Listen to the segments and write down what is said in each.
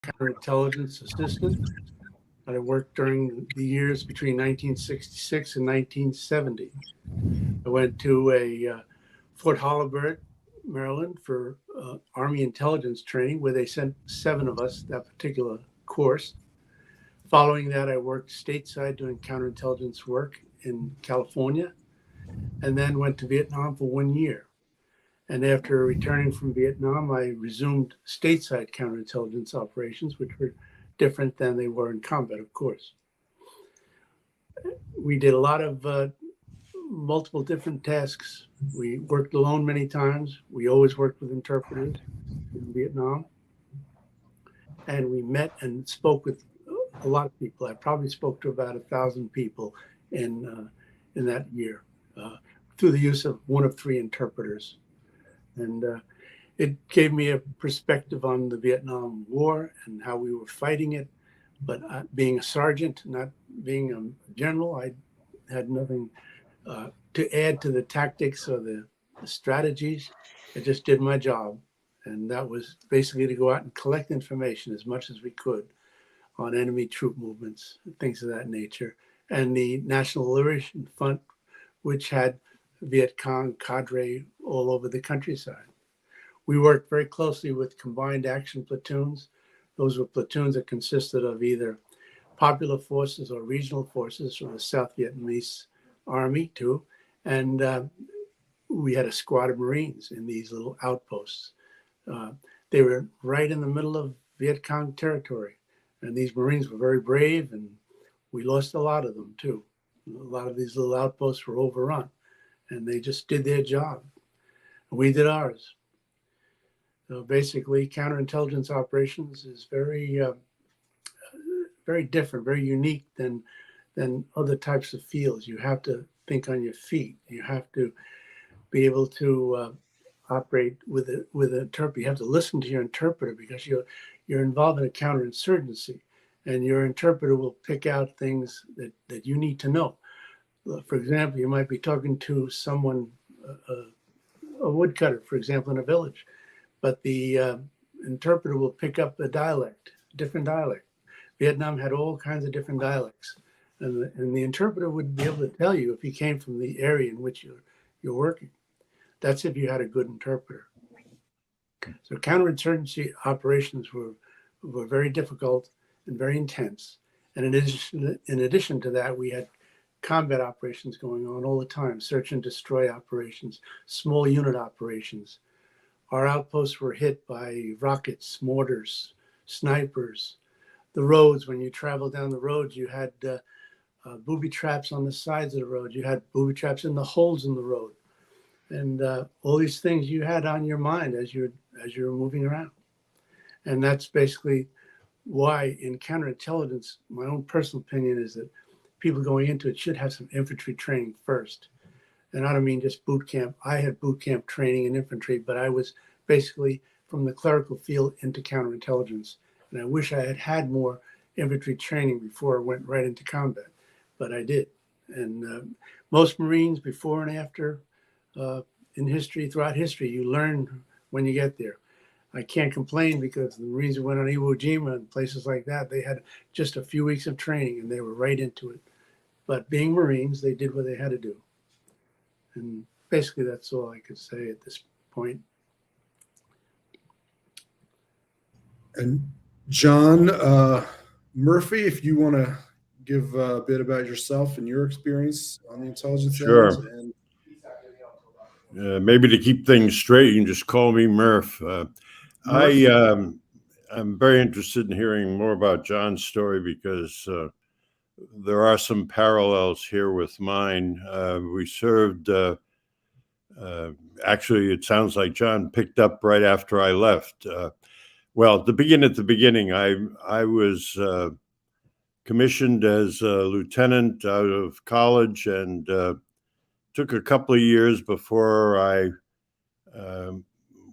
counterintelligence assistant. I worked during the years between 1966 and 1970. I went to Fort Holabird, Maryland, for Army intelligence training, where they sent 7 of us that particular course. Following that, I worked stateside doing counterintelligence work in California, and then went to Vietnam for 1 year. And after returning from Vietnam, I resumed stateside counterintelligence operations, which were different than they were in combat, of course. We did a lot of multiple different tasks. We worked alone many times. We always worked with interpreters in Vietnam. And we met and spoke with a lot of people. I probably spoke to about 1,000 people in that year through the use of one of 3 interpreters. And it gave me a perspective on the Vietnam War and how we were fighting it. But being a sergeant, not being a general, I had nothing to add to the tactics or the strategies. I just did my job. And that was basically to go out and collect information as much as we could on enemy troop movements, things of that nature. And the National Liberation Front, which had Viet Cong cadre all over the countryside. We worked very closely with combined action platoons. Those were platoons that consisted of either popular forces or regional forces from the South Vietnamese Army too. And we had a squad of Marines in these little outposts. They were right in the middle of Viet Cong territory. And these Marines were very brave, and we lost a lot of them too. A lot of these little outposts were overrun, and they just did their job. We did ours. So basically, counterintelligence operations is very, very different, very unique than other types of fields. You have to think on your feet. You have to be able to operate with an interpreter. You have to listen to your interpreter because you're involved in a counterinsurgency, and your interpreter will pick out things that you need to know. For example, you might be talking to someone, a woodcutter, for example, in a village, but the interpreter will pick up a dialect, different dialect. Vietnam had all kinds of different dialects, and the interpreter would be able to tell you if he came from the area in which you're working. That's if you had a good interpreter. So counterinsurgency operations were very difficult and very intense. And in addition to that, we had combat operations going on all the time, search and destroy operations, small unit operations. Our outposts were hit by rockets, mortars, snipers. The roads, when you traveled down the roads, you had booby traps on the sides of the road. You had booby traps in the holes in the road. And all these things you had on your mind as you were moving around. And that's basically why in counterintelligence, my own personal opinion is that people going into it should have some infantry training first. And I don't mean just boot camp. I had boot camp training in infantry, but I was basically from the clerical field into counterintelligence. And I wish I had had more infantry training before I went right into combat, but I did. And most Marines before and after in history, throughout history, you learn when you get there. I can't complain because the Marines who went on Iwo Jima and places like that, they had just a few weeks of training and they were right into it. But being Marines, they did what they had to do. And basically that's all I could say at this point. And John Murphy, if you want to give a bit about yourself and your experience on the intelligence Sure. end. Maybe to keep things straight, you can just call me Murph. I'm very interested in hearing more about John's story because there are some parallels here with mine. We served, actually, it sounds like John picked up right after I left. Well, to begin at the beginning, I was commissioned as a lieutenant out of college and took a couple of years before I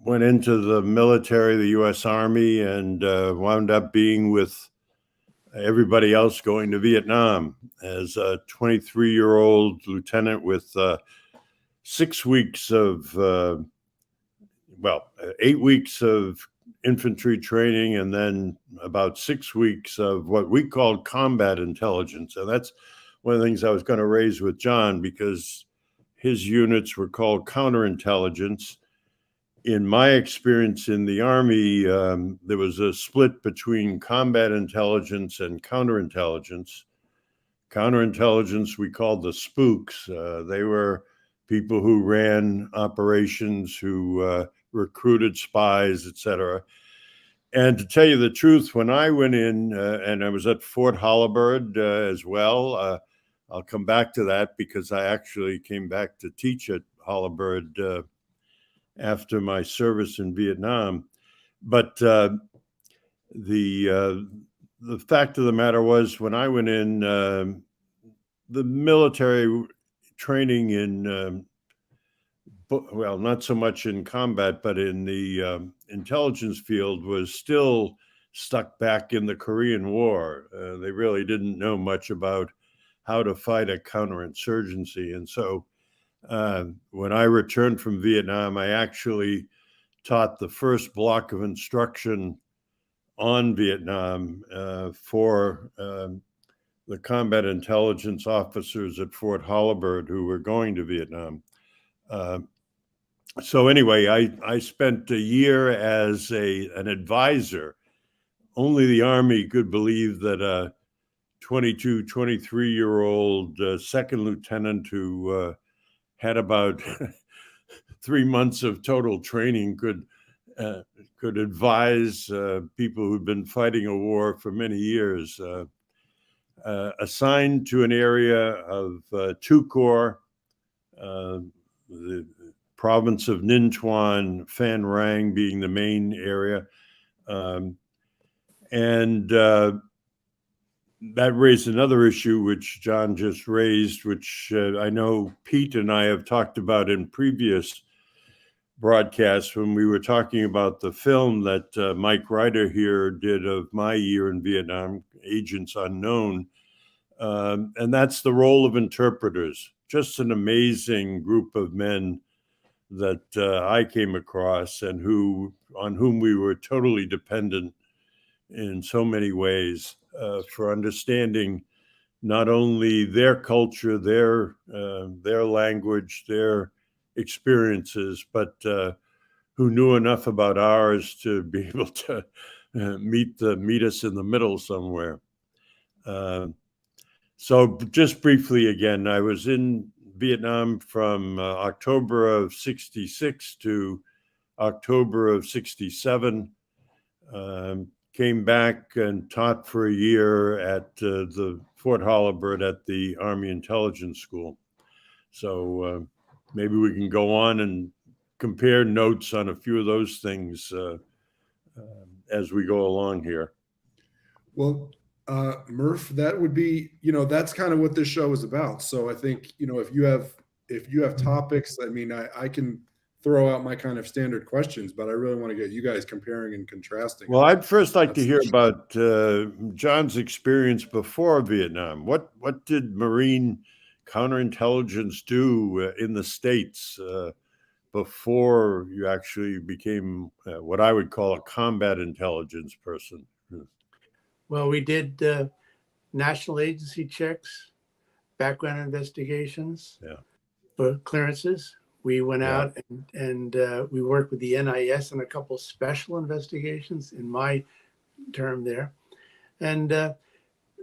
went into the military, the U.S. Army, and wound up being with everybody else going to Vietnam as a 23-year-old lieutenant with 6 weeks of, 8 weeks of infantry training, and then about 6 weeks of what we called combat intelligence. And that's one of the things I was going to raise with John, because his units were called counterintelligence. In my experience in the Army, there was a split between combat intelligence and counterintelligence. Counterintelligence we called the spooks. They were people who ran operations, who recruited spies, etc. And to tell you the truth, when I went in, and I was at Fort Holabird as well, I'll come back to that because I actually came back to teach at Holabird after my service in Vietnam. But the fact of the matter was, when I went in, the military training in, well, not so much in combat, but in the intelligence field was still stuck back in the Korean War. They really didn't know much about how to fight a counterinsurgency. And so when I returned from Vietnam, I actually taught the first block of instruction on Vietnam for the combat intelligence officers at Fort Holabird who were going to Vietnam. So anyway, I spent a year as an advisor. Only the Army could believe that a 22, 23-year-old second lieutenant who had about 3 months of total training could advise people who'd been fighting a war for many years. Assigned to an area of Tu Corps, the province of Ninh Thuan, Phan Rang being the main area. And that raised another issue, which John just raised, which I know Pete and I have talked about in previous broadcasts when we were talking about the film that Mike Reiter here did of my year in Vietnam, Agents Unknown. And that's the role of interpreters. Just an amazing group of men that I came across, and on whom we were totally dependent in so many ways for understanding not only their culture, their language, their experiences, but who knew enough about ours to be able to meet us in the middle somewhere. So just briefly again, I was in Vietnam from October of '66 to October of '67. Came back and taught for a year at the Fort Holabird at the Army Intelligence School. So maybe we can go on and compare notes on a few of those things as we go along here. Well, Murph, that would be, that's kind of what this show is about. So I think, if you have topics, I mean, I can throw out my kind of standard questions, but I really want to get you guys comparing and contrasting. Well, I'd first like to hear about John's experience before Vietnam. What did Marine counterintelligence do in the States before you actually became what I would call a combat intelligence person? Well, we did national agency checks, background investigations, for clearances. We went out and we worked with the NIS on a couple of special investigations in my term there. And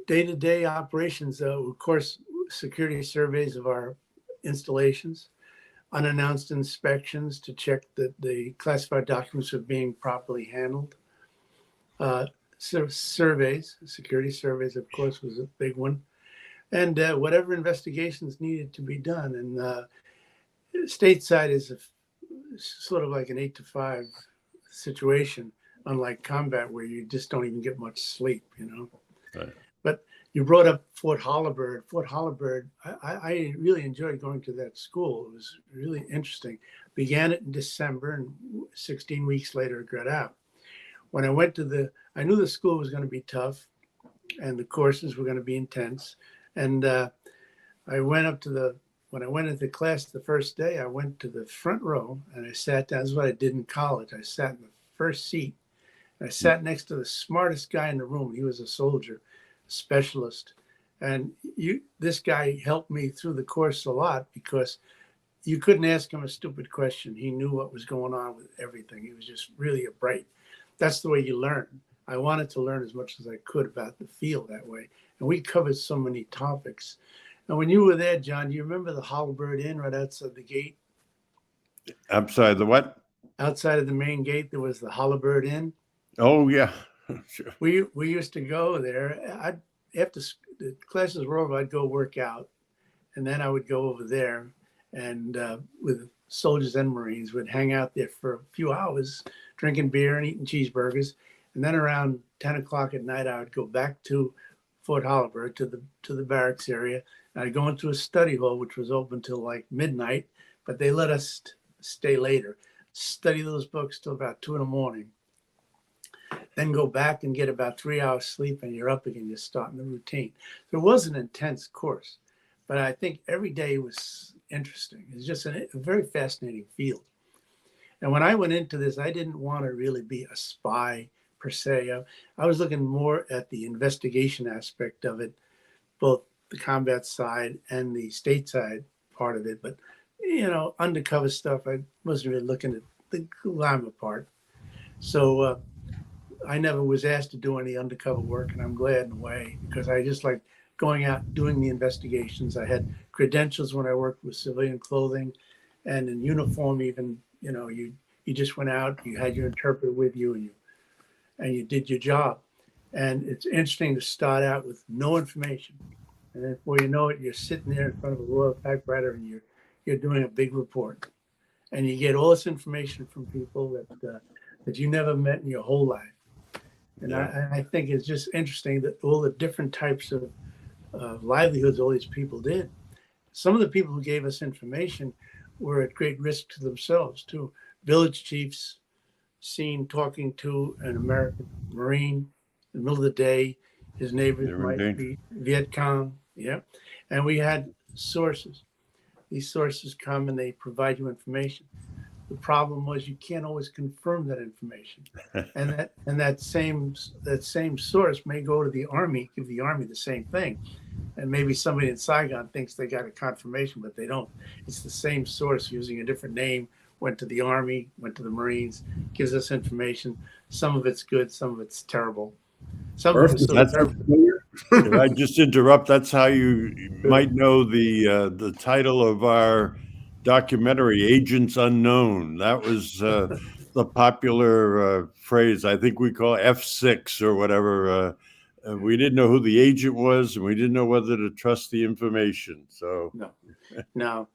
day-to-day operations, of course, security surveys of our installations, unannounced inspections to check that the classified documents are being properly handled. Surveys, security surveys, of course, was a big one. And whatever investigations needed to be done. And stateside is sort of like an 8 to 5 situation, unlike combat where you just don't even get much sleep, Right. But you brought up Fort Holabird. Fort Holabird, I really enjoyed going to that school. It was really interesting. Began it in December, and 16 weeks later it got out. When I went I knew the school was going to be tough and the courses were going to be intense. And I went up when I went into class the first day, I went to the front row and I sat down. This is what I did in college. I sat in the first seat I sat next to the smartest guy in the room. He was a soldier, specialist. And this guy helped me through the course a lot because you couldn't ask him a stupid question. He knew what was going on with everything. He was just really a bright. That's the way you learn. I wanted to learn as much as I could about the field that way. And we covered so many topics. And when you were there, John, do you remember the Holabird Inn right outside the gate? Outside the what? Outside of the main gate, there was the Holabird Inn. Oh, yeah. Sure. We used to go there. After the classes were over, I'd go work out. And then I would go over there and with soldiers and Marines would hang out there for a few hours, drinking beer and eating cheeseburgers. And then around 10 o'clock at night, I would go back to Fort Holabird to the barracks area. And I'd go into a study hall, which was open till like midnight, but they let us stay later, study those books till about 2 a.m. Then go back and get about 3 hours sleep, and you're up again. You're starting the routine. So it was an intense course, but I think every day was interesting. It's just a very fascinating field. And when I went into this, I didn't want to really be a spy per se. I was looking more at the investigation aspect of it, both the combat side and the stateside part of it. But, undercover stuff, I wasn't really looking at the glamour part. So I never was asked to do any undercover work, and I'm glad in a way, because I just like going out doing the investigations. I had credentials when I worked with civilian clothing and in uniform. Even you just went out, you had your interpreter with you, and you did your job. And it's interesting to start out with no information, and then before you know it, you're sitting there in front of a royal typewriter and you're doing a big report, and you get all this information from people that you never met in your whole life. And yeah. I think it's just interesting that all the different types of livelihoods all these people did. Some of the people who gave us information were at great risk to themselves too. Village chiefs seen talking to an American Marine in the middle of the day. His neighbors might be Viet Cong. Yeah. And we had sources. These sources come and they provide you information. The problem was you can't always confirm that information, and that same source may go to the Army, give the Army the same thing, and maybe somebody in Saigon thinks they got a confirmation, but they don't. It's the same source using a different name. Went to the Army, went to the Marines, gives us information. Some of it's good, some of it's terrible. Some of it's terrible. If I just interrupt, that's how you might know the title of our documentary, Agents Unknown. That was the popular phrase. I think we call F6 or whatever. We didn't know who the agent was, and we didn't know whether to trust the information. So no,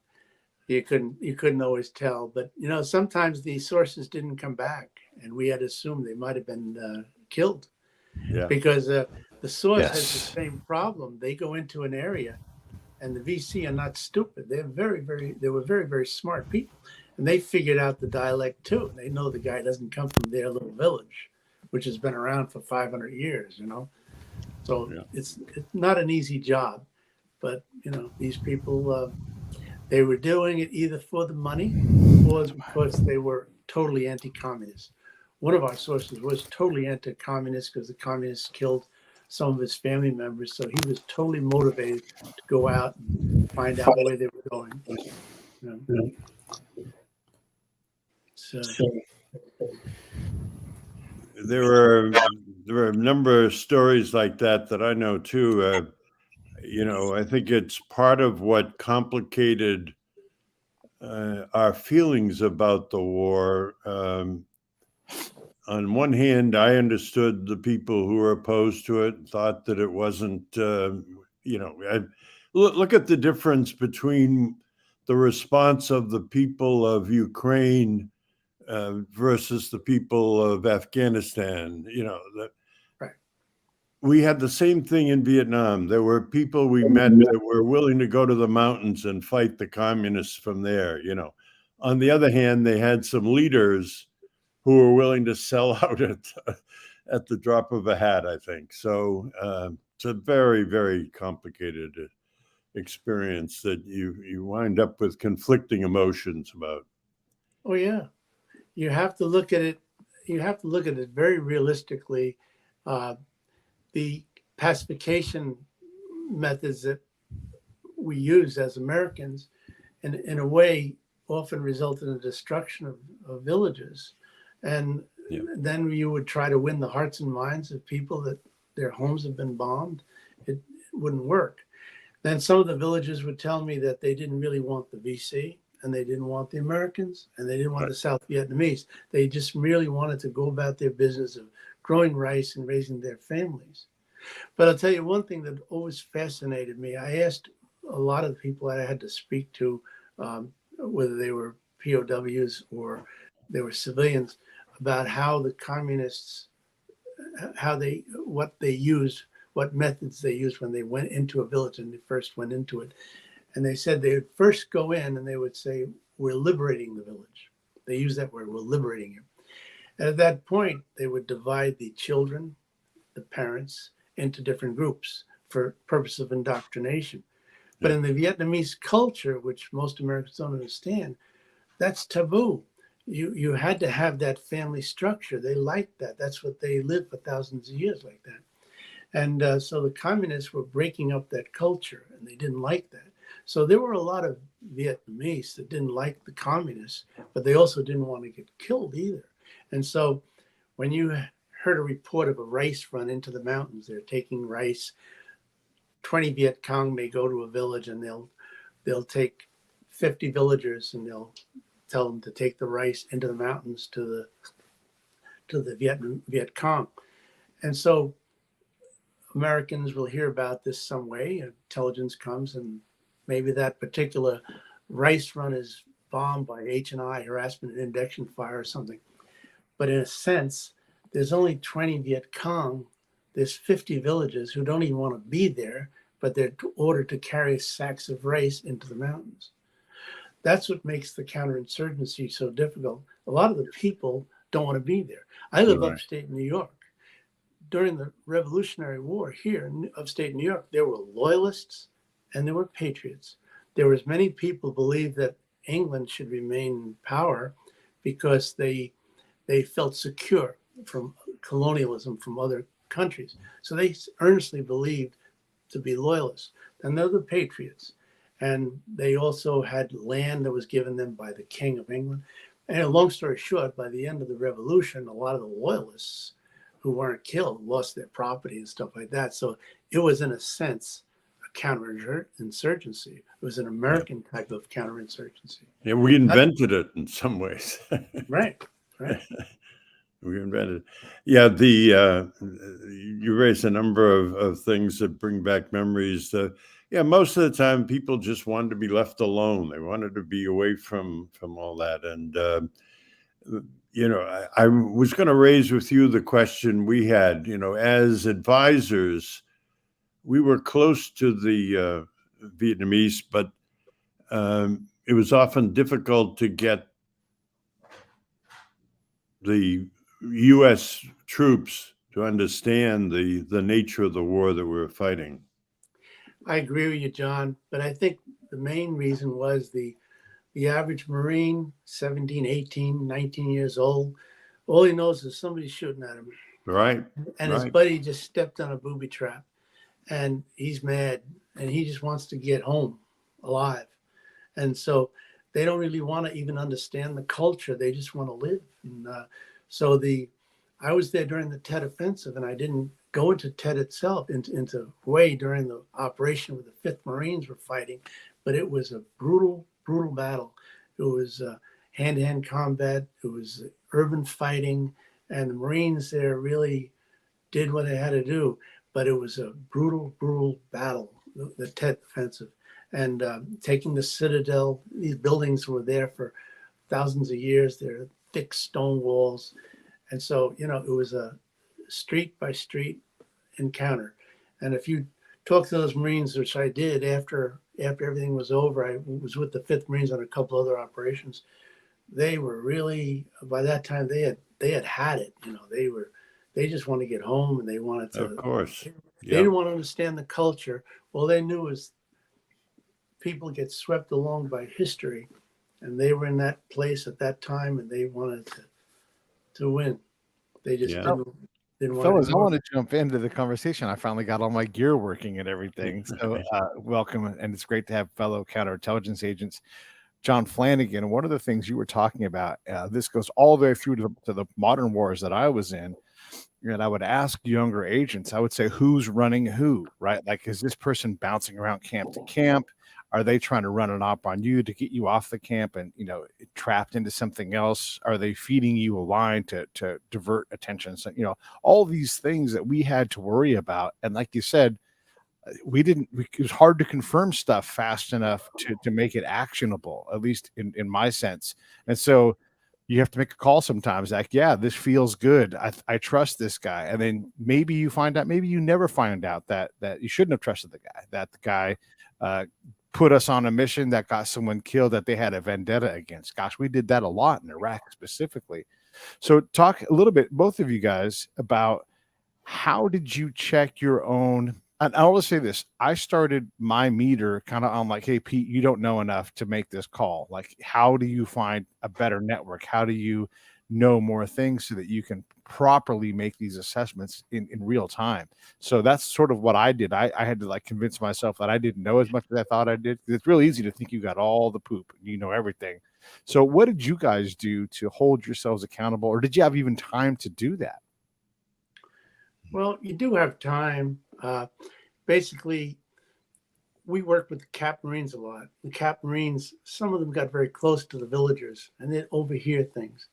you couldn't always tell. But sometimes the sources didn't come back, and we had to assume they might have been killed. Yeah. Because the source has the same problem. They go into an area. And the VC are not stupid. They were very, very smart people. And they figured out the dialect too. They know the guy doesn't come from their little village, which has been around for 500 years, So it's not an easy job. But, these people, they were doing it either for the money or because they were totally anti-communist. One of our sources was totally anti-communist because the communists killed some of his family members, so he was totally motivated to go out and find out where they were going. So there were a number of stories like that I know too. I think it's part of what complicated our feelings about the war. On one hand, I understood the people who were opposed to it, thought that it wasn't, look at the difference between the response of the people of Ukraine versus the people of Afghanistan. Right. We had the same thing in Vietnam. There were people we met that were willing to go to the mountains and fight the communists from there. On the other hand, they had some leaders who were willing to sell out at the drop of a hat, I think. So it's a very, very complicated experience that you wind up with conflicting emotions about. Oh, yeah. You have to look at it, you have to look at it very realistically. The pacification methods that we use as Americans, in a way, often result in the destruction of villages. And then you would try to win the hearts and minds of people that their homes have been bombed. It wouldn't work. Then some of the villages would tell me that they didn't really want the VC, and they didn't want the Americans, and they didn't want the South Vietnamese. They just really wanted to go about their business of growing rice and raising their families. But I'll tell you one thing that always fascinated me. I asked a lot of the people I had to speak to, whether they were POWs or they were civilians, about how the communists, what methods they used when they went into a village and they first went into it. And they said they would first go in and they would say, we're liberating the village. They use that word, we're liberating it. And at that point, they would divide the children, the parents, into different groups for purpose of indoctrination. But in the Vietnamese culture, which most Americans don't understand, that's taboo. You had to have that family structure. They liked that. That's what they lived for thousands of years like that. And so the communists were breaking up that culture, and they didn't like that. So there were a lot of Vietnamese that didn't like the communists, but they also didn't want to get killed either. And so when you heard a report of a rice run into the mountains, they're taking rice. 20 Viet Cong may go to a village and they'll take 50 villagers and they'll tell them to take the rice into the mountains to the Viet Cong. And so Americans will hear about this some way. Intelligence comes and maybe that particular rice run is bombed by H&I, harassment and induction fire or something. But in a sense, there's only 20 Viet Cong. There's 50 villages who don't even want to be there, but they're ordered to carry sacks of rice into the mountains. That's what makes the counterinsurgency so difficult. A lot of the people don't want to be there. I live upstate New York. During the Revolutionary War here in upstate New York, there were loyalists and there were patriots. There were as many people believed that England should remain in power because they felt secure from colonialism from other countries. So they earnestly believed to be loyalists. And they're the patriots. And they also had land that was given them by the King of England. And long story short, by the end of the revolution, a lot of the loyalists who weren't killed lost their property and stuff like that. So it was, in a sense, a counterinsurgency. It was an American type of counterinsurgency. Yeah, we invented it in some ways. Right. We invented it. Yeah, you raise a number of things that bring back memories. Yeah, most of the time people just wanted to be left alone. They wanted to be away from all that. And I was going to raise with you the question we had. As advisors, we were close to the Vietnamese, but it was often difficult to get the U.S. troops to understand the nature of the war that we were fighting. I agree with you, John, but I think the main reason was the average Marine, 17, 18, 19 years old, all he knows is somebody's shooting at him. Right. And his buddy just stepped on a booby trap and he's mad and he just wants to get home alive. And so they don't really want to even understand the culture. They just want to live. And I was there during the Tet Offensive, and I didn't go into Tet itself, into Hue during the operation where the 5th Marines were fighting, but it was a brutal, brutal battle. It was hand-to-hand combat. It was urban fighting, and the Marines there really did what they had to do, but it was a brutal, brutal battle, the Tet Offensive. And taking the Citadel, these buildings were there for thousands of years. They're thick stone walls. And so, it was a street by street encounter. And if you talk to those Marines, which I did after everything was over, I was with the 5th Marines on a couple other operations. They were really, by that time, they had it. They just wanted to get home and they wanted to. Of course. They didn't want to understand the culture. All they knew was people get swept along by history, and they were in that place at that time, and they wanted to win. They just Yeah. didn't want Fellas, to I know. want to jump into the conversation. I finally got all my gear working and everything. So welcome. And it's great to have fellow counterintelligence agents, John Flanagan. One of the things you were talking about, this goes all the way through to the modern wars that I was in. And I would ask younger agents, I would say, who's running who, right? Like, is this person bouncing around camp to camp? Are they trying to run an op on you to get you off the camp and, trapped into something else? Are they feeding you a line to divert attention? So, all these things that we had to worry about. And like you said, it was hard to confirm stuff fast enough to make it actionable, at least in my sense. And so you have to make a call sometimes, like, yeah, this feels good. I trust this guy. And then maybe you find out, maybe you never find out that you shouldn't have trusted the guy, that the guy put us on a mission that got someone killed that they had a vendetta against. Gosh, we did that a lot in Iraq specifically. So talk a little bit, both of you guys, about how did you check your own. And I always say this, I started my meter kind of on like, hey, Pete, you don't know enough to make this call. Like, how do you find a better network? How do you know more things so that you can properly make these assessments in real time? So that's sort of what I did. I had to like convince myself that I didn't know as much as I thought I did. It's really easy to think you got all the poop and you know everything. So what did you guys do to hold yourselves accountable? Or did you have even time to do that? Well, you do have time. Basically, we worked with the Cap Marines a lot. The Cap Marines, some of them got very close to the villagers, and they'd overhear things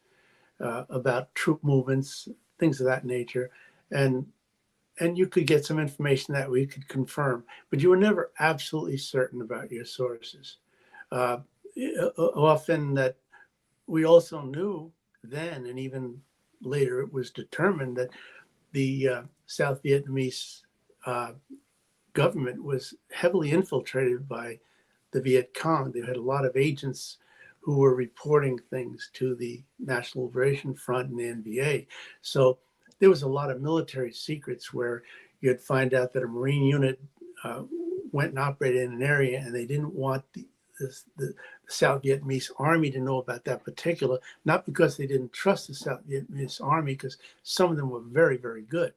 about troop movements, things of that nature, and you could get some information that we could confirm, but you were never absolutely certain about your sources. Often that we also knew then, and even later, it was determined that the South Vietnamese government was heavily infiltrated by the Viet Cong. They had a lot of agents who were reporting things to the National Liberation Front and the NVA. So there was a lot of military secrets where you'd find out that a Marine unit went and operated in an area, and they didn't want the South Vietnamese army to know about that particular, not because they didn't trust the South Vietnamese army, because some of them were very, very good,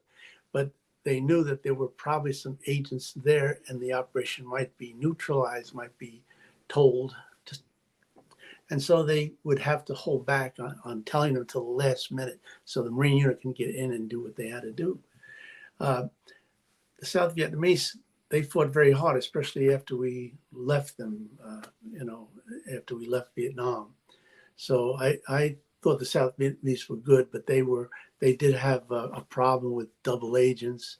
but they knew that there were probably some agents there and the operation might be neutralized, might be told. And so they would have to hold back on telling them till the last minute so the Marine unit can get in and do what they had to do. The South Vietnamese, they fought very hard, especially after we left them, after we left Vietnam. So I thought the South Vietnamese were good, but they did have a problem with double agents.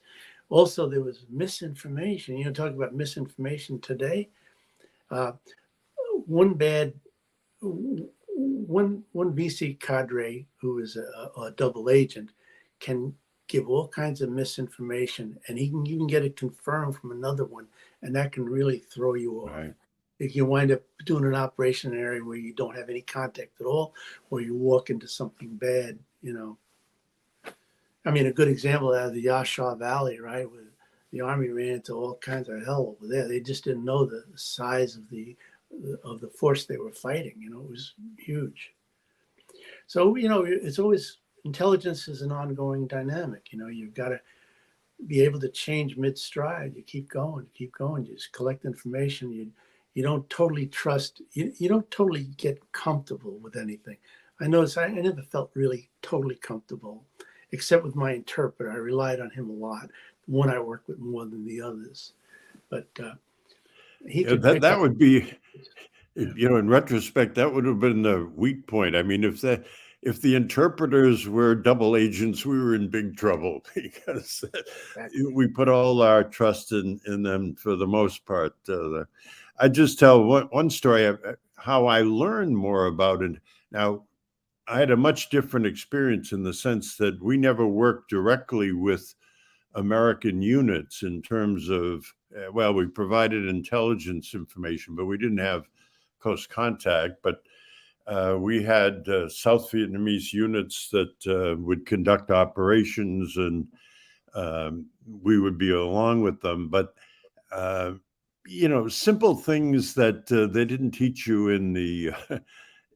Also, there was misinformation. Talking about misinformation today. One VC cadre who is a double agent can give all kinds of misinformation, and you can get it confirmed from another one, and that can really throw you off. Right. If you wind up doing an operation in an area where you don't have any contact at all, or you walk into something bad, I mean, a good example out of the Huachuca Valley, right? Where the Army ran into all kinds of hell over there. They just didn't know the size of the force they were fighting. It was huge. So, it's always, intelligence is an ongoing dynamic. You've got to be able to change mid-stride. You keep going, you just collect information. You don't totally trust, you don't totally get comfortable with anything. I noticed I never felt really totally comfortable, except with my interpreter. I relied on him a lot, the one I worked with more than the others. But he could that would be, in retrospect, that would have been the weak point. I mean, if the interpreters were double agents, we were in big trouble because we put all our trust in them for the most part. I just tell one story of how I learned more about it. Now, I had a much different experience in the sense that we never worked directly with American units in terms of, we provided intelligence information, but we didn't have close contact. But we had South Vietnamese units that would conduct operations, and we would be along with them. But simple things that they didn't teach you in the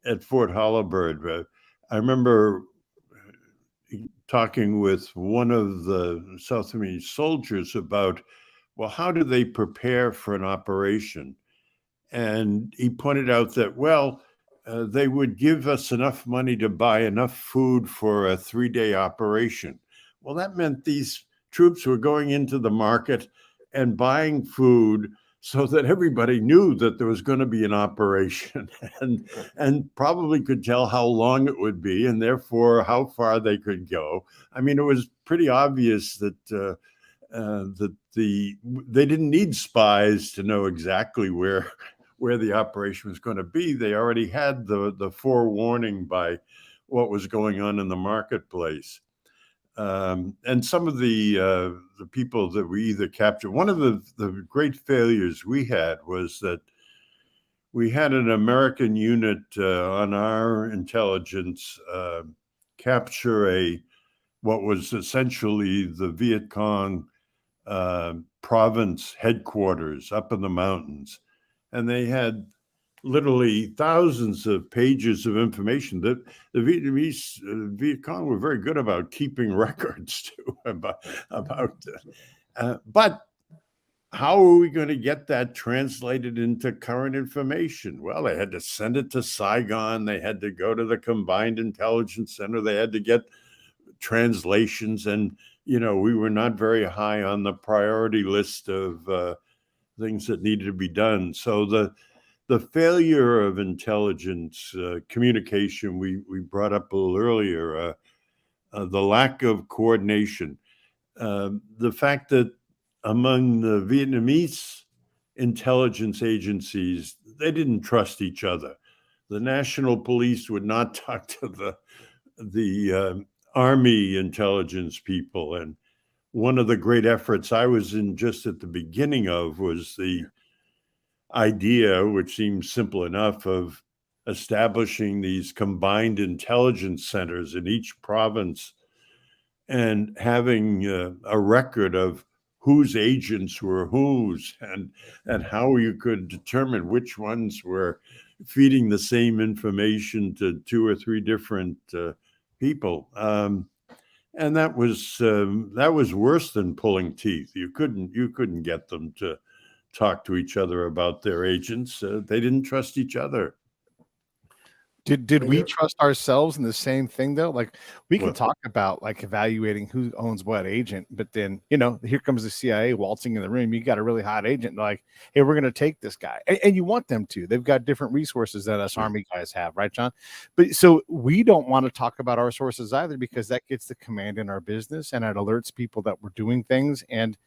at Fort Holabird. I remember talking with one of the South Vietnamese soldiers about, well, how do they prepare for an operation? And he pointed out that, well, they would give us enough money to buy enough food for a 3-day operation. Well, that meant these troops were going into the market and buying food so that everybody knew that there was going to be an operation and probably could tell how long it would be and therefore how far they could go. I mean, it was pretty obvious that they didn't need spies to know exactly where the operation was going to be. They already had the forewarning by what was going on in the marketplace. And some of the people that we either captured, one of the great failures we had was that we had an American unit on our intelligence capture what was essentially the Viet Cong province headquarters up in the mountains. And they had literally thousands of pages of information that the Vietnamese Viet Cong were very good about keeping records too about but how are we going to get that translated into current information? Well, they had to send it to Saigon. They had to go to the Combined Intelligence Center. They had to get translations. And, we were not very high on the priority list of things that needed to be done. So the failure of intelligence communication, we brought up a little earlier, the lack of coordination, the fact that among the Vietnamese intelligence agencies, they didn't trust each other. The national police would not talk to the Army intelligence people. And one of the great efforts I was in just at the beginning of was the idea, which seems simple enough, of establishing these combined intelligence centers in each province and having a record of whose agents were whose and how you could determine which ones were feeding the same information to 2 or 3 different people. And that was worse than pulling teeth. You couldn't get them to talk to each other about their agents. They didn't trust each other. Did we trust ourselves in the same thing though? Like we can talk about like evaluating who owns what agent, but then here comes the CIA waltzing in the room. You got a really hot agent, like, hey, we're going to take this guy, and you want them to. They've got different resources that us Army guys have, right, John? But so we don't want to talk about our sources either because that gets the command in our business and it alerts people that we're doing things and.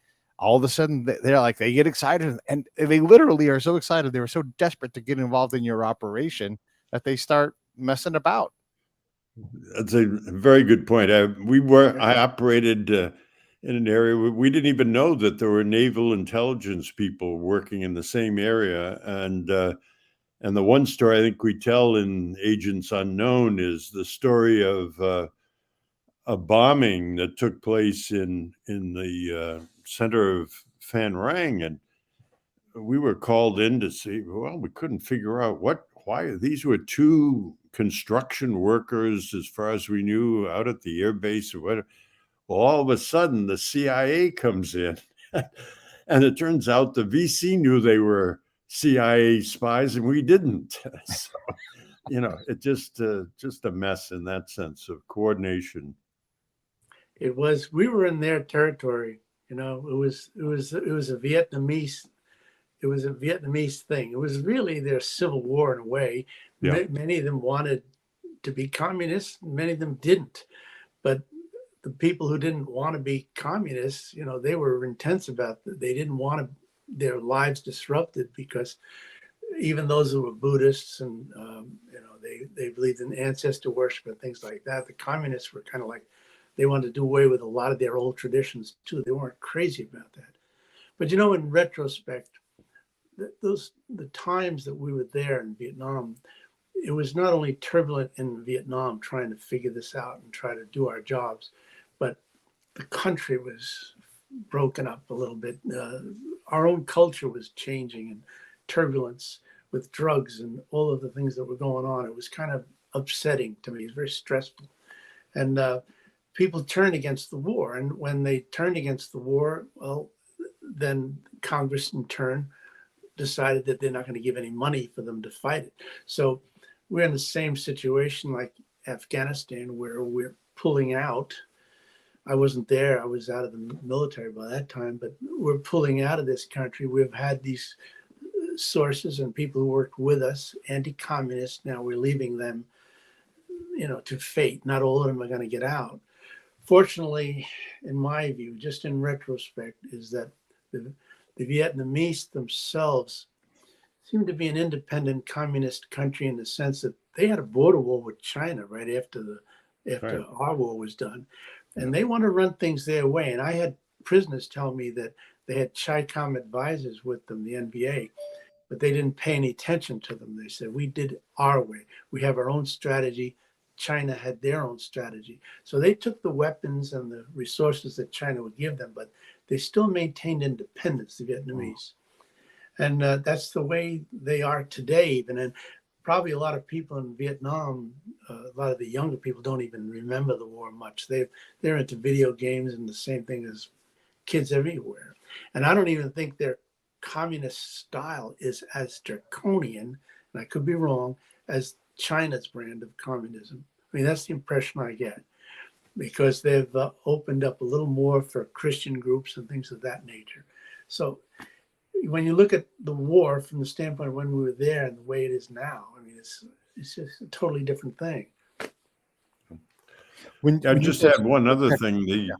All of a sudden, they get excited, and they literally are so excited. They were so desperate to get involved in your operation that they start messing about. That's a very good point. I operated in an area where we didn't even know that there were naval intelligence people working in the same area. And the one story I think we tell in Agents Unknown is the story of a bombing that took place in the center of Phan Rang, and we were called in to see. Well, we couldn't figure out why these were 2 construction workers, as far as we knew, out at the air base or whatever. Well, all of a sudden, the CIA comes in, and it turns out the VC knew they were CIA spies, and we didn't. So, it just a mess in that sense of coordination. It was. We were in their territory. It was a Vietnamese. It was a Vietnamese thing. It was really their civil war in a way. Yeah. Many of them wanted to be communists. Many of them didn't. But the people who didn't want to be communists, they were intense about it. They didn't want their lives disrupted because even those who were Buddhists and, they believed in ancestor worship and things like that. The communists were kind of like, they wanted to do away with a lot of their old traditions too. They weren't crazy about that. But, in retrospect, the times that we were there in Vietnam, it was not only turbulent in Vietnam trying to figure this out and try to do our jobs, but the country was broken up a little bit. Our own culture was changing and turbulence with drugs and all of the things that were going on. It was kind of upsetting to me. It was very stressful. And people turned against the war. And when they turned against the war, well, then Congress in turn decided that they're not going to give any money for them to fight it. So we're in the same situation like Afghanistan, where we're pulling out. I wasn't there. I was out of the military by that time, but we're pulling out of this country. We've had these sources and people who worked with us, anti-communists. Now we're leaving them, to fate. Not all of them are going to get out. Fortunately, in my view, just in retrospect, is that the Vietnamese themselves seem to be an independent communist country in the sense that they had a border war with China right after Right. our war was done. And they want to run things their way. And I had prisoners tell me that they had CHICOM advisors with them, the NBA, but they didn't pay any attention to them. They said, we did it our way. We have our own strategy. China had their own strategy. So they took the weapons and the resources that China would give them, but they still maintained independence, the Vietnamese. And that's the way they are today, even. And probably a lot of people in Vietnam, a lot of the younger people don't even remember the war much. They're into video games and the same thing as kids everywhere. And I don't even think their communist style is as draconian, and I could be wrong, as China's brand of communism. I mean, that's the impression I get, because they've opened up a little more for Christian groups and things of that nature. So when you look at the war from the standpoint of when we were there and the way it is now, I mean, it's just a totally different thing. I just add one other thing.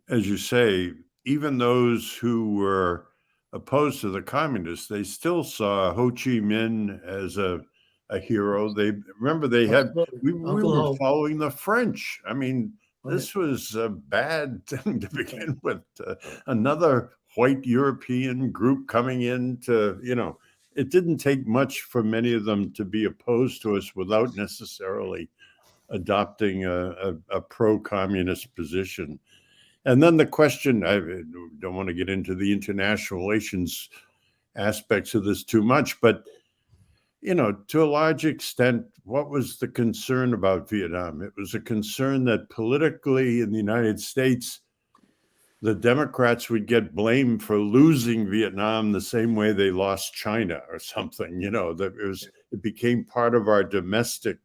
As you say, even those who were opposed to the communists, they still saw Ho Chi Minh as a hero. They had we were following the French. I mean, this was a bad thing to begin with. Another white European group coming in to, it didn't take much for many of them to be opposed to us without necessarily adopting a pro-communist position. And then the question, I don't want to get into the international relations aspects of this too much, but, to a large extent, what was the concern about Vietnam? It was a concern that politically in the United States, the Democrats would get blamed for losing Vietnam the same way they lost China or something, that it became part of our domestic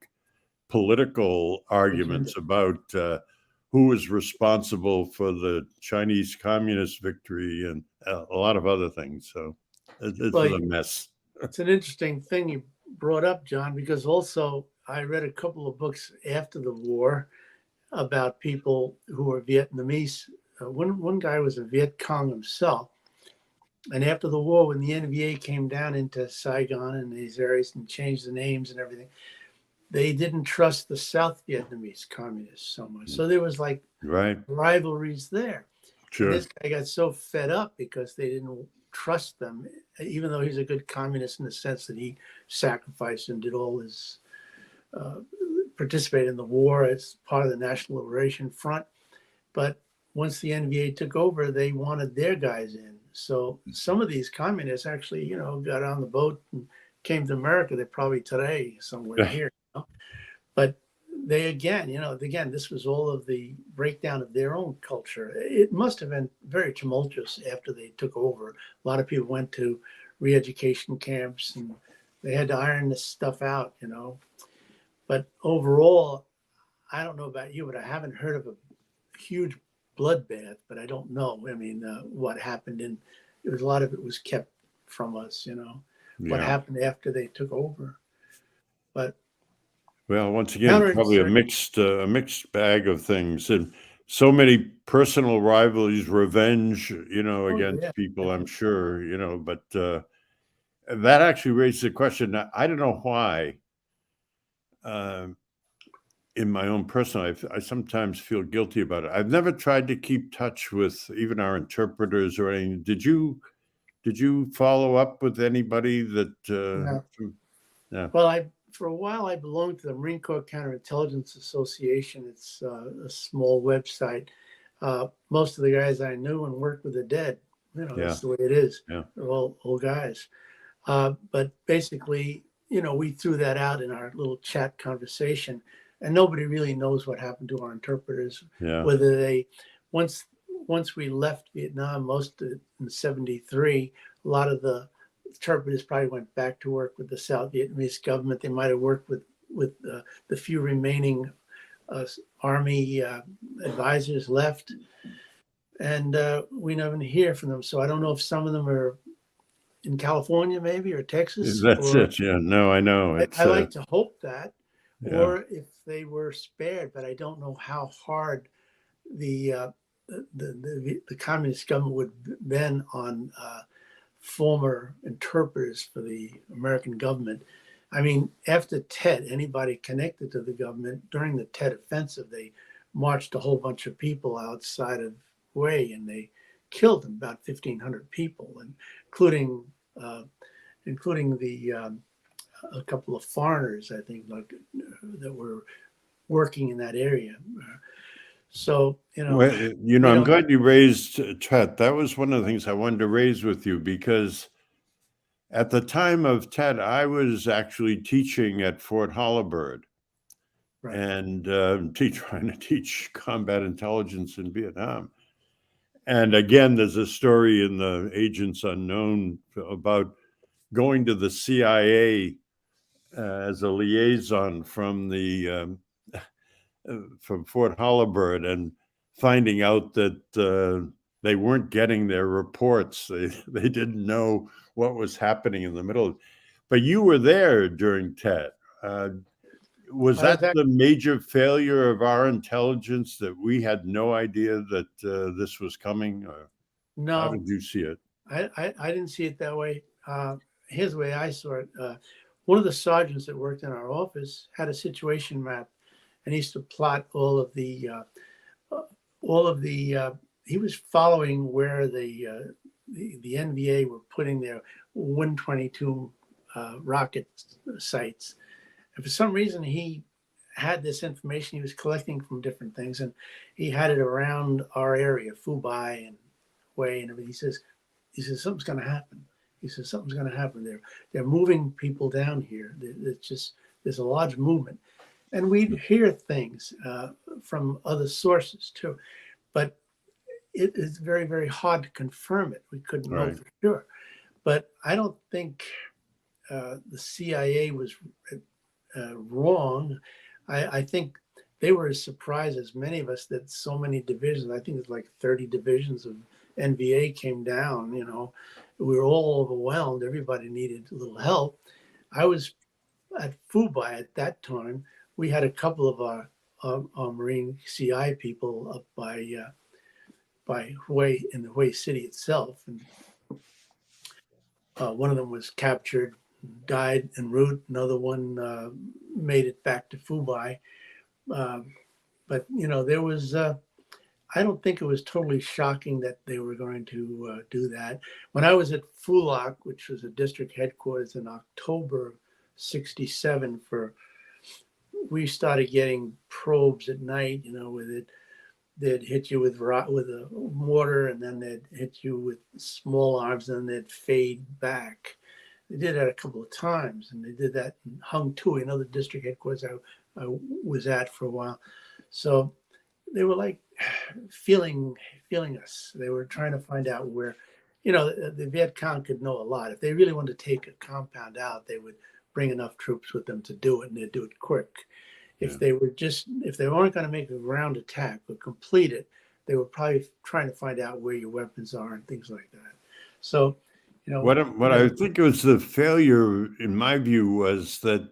political arguments about who was responsible for the Chinese communist victory and a lot of other things. So it's a mess. It's an interesting thing you brought up, John, because also I read a couple of books after the war about people who were Vietnamese. One guy was a Viet Cong himself. And after the war, when the NVA came down into Saigon and these areas and changed the names and everything, they didn't trust the South Vietnamese communists so much. So there was like rivalries there. Sure. And this guy got so fed up because they didn't trust them, even though he's a good communist in the sense that he sacrificed and did all his, participate in the war as part of the National Liberation Front. But once the NVA took over, they wanted their guys in. So some of these communists actually, got on the boat and came to America. They're probably today somewhere here. But they again, this was all of the breakdown of their own culture. It must have been very tumultuous after they took over. A lot of people went to re-education camps and they had to iron this stuff out, But overall, I don't know about you, but I haven't heard of a huge bloodbath, but I don't know. I mean, what happened a lot of it was kept from us, what happened after they took over. But well, once again, probably a mixed bag of things, and so many personal rivalries, revenge, against people. I'm sure, but that actually raises the question. I don't know why. In my own personal life, I sometimes feel guilty about it. I've never tried to keep touch with even our interpreters or anything. Did you follow up with anybody that? No. Well, for a while, I belonged to the Marine Corps Counterintelligence Association. It's a small website. Most of the guys I knew and worked with are dead. That's the way it is. Yeah. They're all old guys. But basically, we threw that out in our little chat conversation. and nobody really knows what happened to our interpreters. Yeah. Whether they, once we left Vietnam, most of it in '73, a lot of the interpreters probably went back to work with the South Vietnamese government. They might have worked with the few remaining Army advisors left, and we never hear from them. So I don't know if some of them are in California, maybe, or Texas. That's or, it. Yeah. No, I know. It's I like to hope that, yeah. or if they were spared, but I don't know how hard the communist government would have been on former interpreters for the American government. I mean, after Tet, anybody connected to the government during the Tet offensive, they marched a whole bunch of people outside of Hue, and they killed them, about 1,500 people, including a couple of foreigners, I think, like that were working in that area. So, Well, I'm glad you raised Tet. That was one of the things I wanted to raise with you, because at the time of Tet, I was actually teaching at Fort Holabird, right. and trying to teach combat intelligence in Vietnam. And again, there's a story in the Agents Unknown about going to the CIA as a liaison from from Fort Holabird, and finding out that they weren't getting their reports. They didn't know what was happening in the middle. But you were there during Tet. Was that the major failure of our intelligence, that we had no idea that this was coming? Or No, how did you see it? I didn't see it that way. Here's the way I saw it. One of the sergeants that worked in our office had a situation map, and he used to plot all of the. He was following where the NVA were putting their Win-22 rocket sites. And for some reason, he had this information he was collecting from different things, and he had it around our area, Phu Bai and Hue and everything. He says something's going to happen. He says something's going to happen. They're moving people down here. There's a large movement, and we'd hear things from other sources too, but it is very, very hard to confirm it. We couldn't know for sure, but I don't think the CIA was wrong. I think they were as surprised as many of us that so many divisions, I think it's like 30 divisions of NVA came down. We were all overwhelmed. Everybody needed a little help. I was at Phu Bai at that time. We had a couple of our Marine CI people up by Hue, in the Hue city itself. And one of them was captured, died en route. Another one made it back to Phu Bai. But there was, I don't think it was totally shocking that they were going to do that. When I was at Phu Loc, which was a district headquarters in October of '67, we started getting probes at night, with it. They'd hit you with a mortar, and then they'd hit you with small arms, and then they'd fade back. They did that a couple of times, and they did that in Hung Tui, another district headquarters I was at for a while. So they were like feeling us. They were trying to find out where, the Viet Cong could know a lot. If they really wanted to take a compound out, they would bring enough troops with them to do it, and they'd do it quick. If they weren't going to make a ground attack but complete it, they were probably trying to find out where your weapons are and things like that. So, what I think was the failure, in my view, was that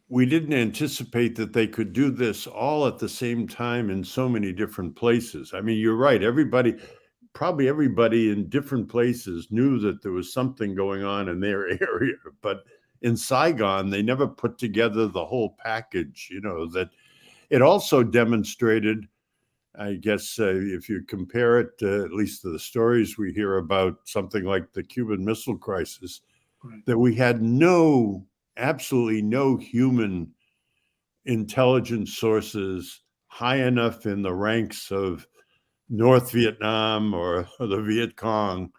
we didn't anticipate that they could do this all at the same time in so many different places. I mean, you're right. Probably everybody in different places knew that there was something going on in their area, but in Saigon, they never put together the whole package. That it also demonstrated, I guess, if you compare it at least to the stories we hear about something like the Cuban Missile Crisis, that we had absolutely no human intelligence sources high enough in the ranks of North Vietnam or the Viet Cong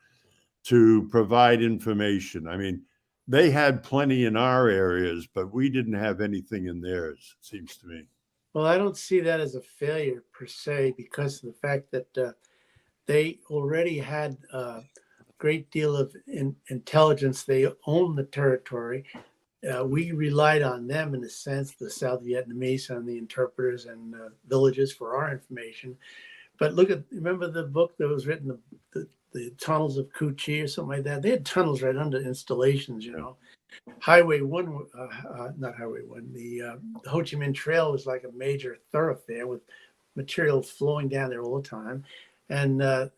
to provide information. I mean, they had plenty in our areas, but we didn't have anything in theirs, it seems to me. Well, I don't see that as a failure per se because of the fact that they already had a great deal of intelligence. They owned the territory. We relied on them in a sense, the South Vietnamese and the interpreters and villages for our information. But remember the book that was written, the tunnels of Cu Chi or something like that? They had tunnels right under installations, you know. Highway 1, not Highway 1, the Ho Chi Minh Trail was like a major thoroughfare with material flowing down there all the time. And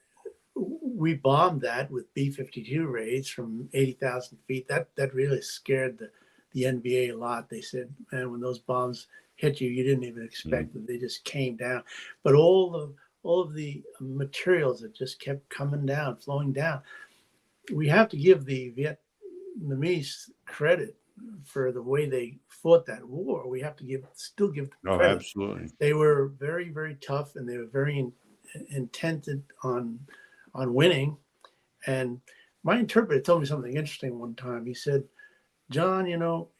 we bombed that with B-52 raids from 80,000 feet. That really scared the NBA a lot. They said, man, when those bombs hit you, you didn't even expect them. They just came down. But all of the materials that just kept coming down, flowing down. We have to give the Vietnamese credit for the way they fought that war. We have to still give them Oh, credit. absolutely. They were very, very tough, and they were very intended on winning. And my interpreter told me something interesting one time. He said, John,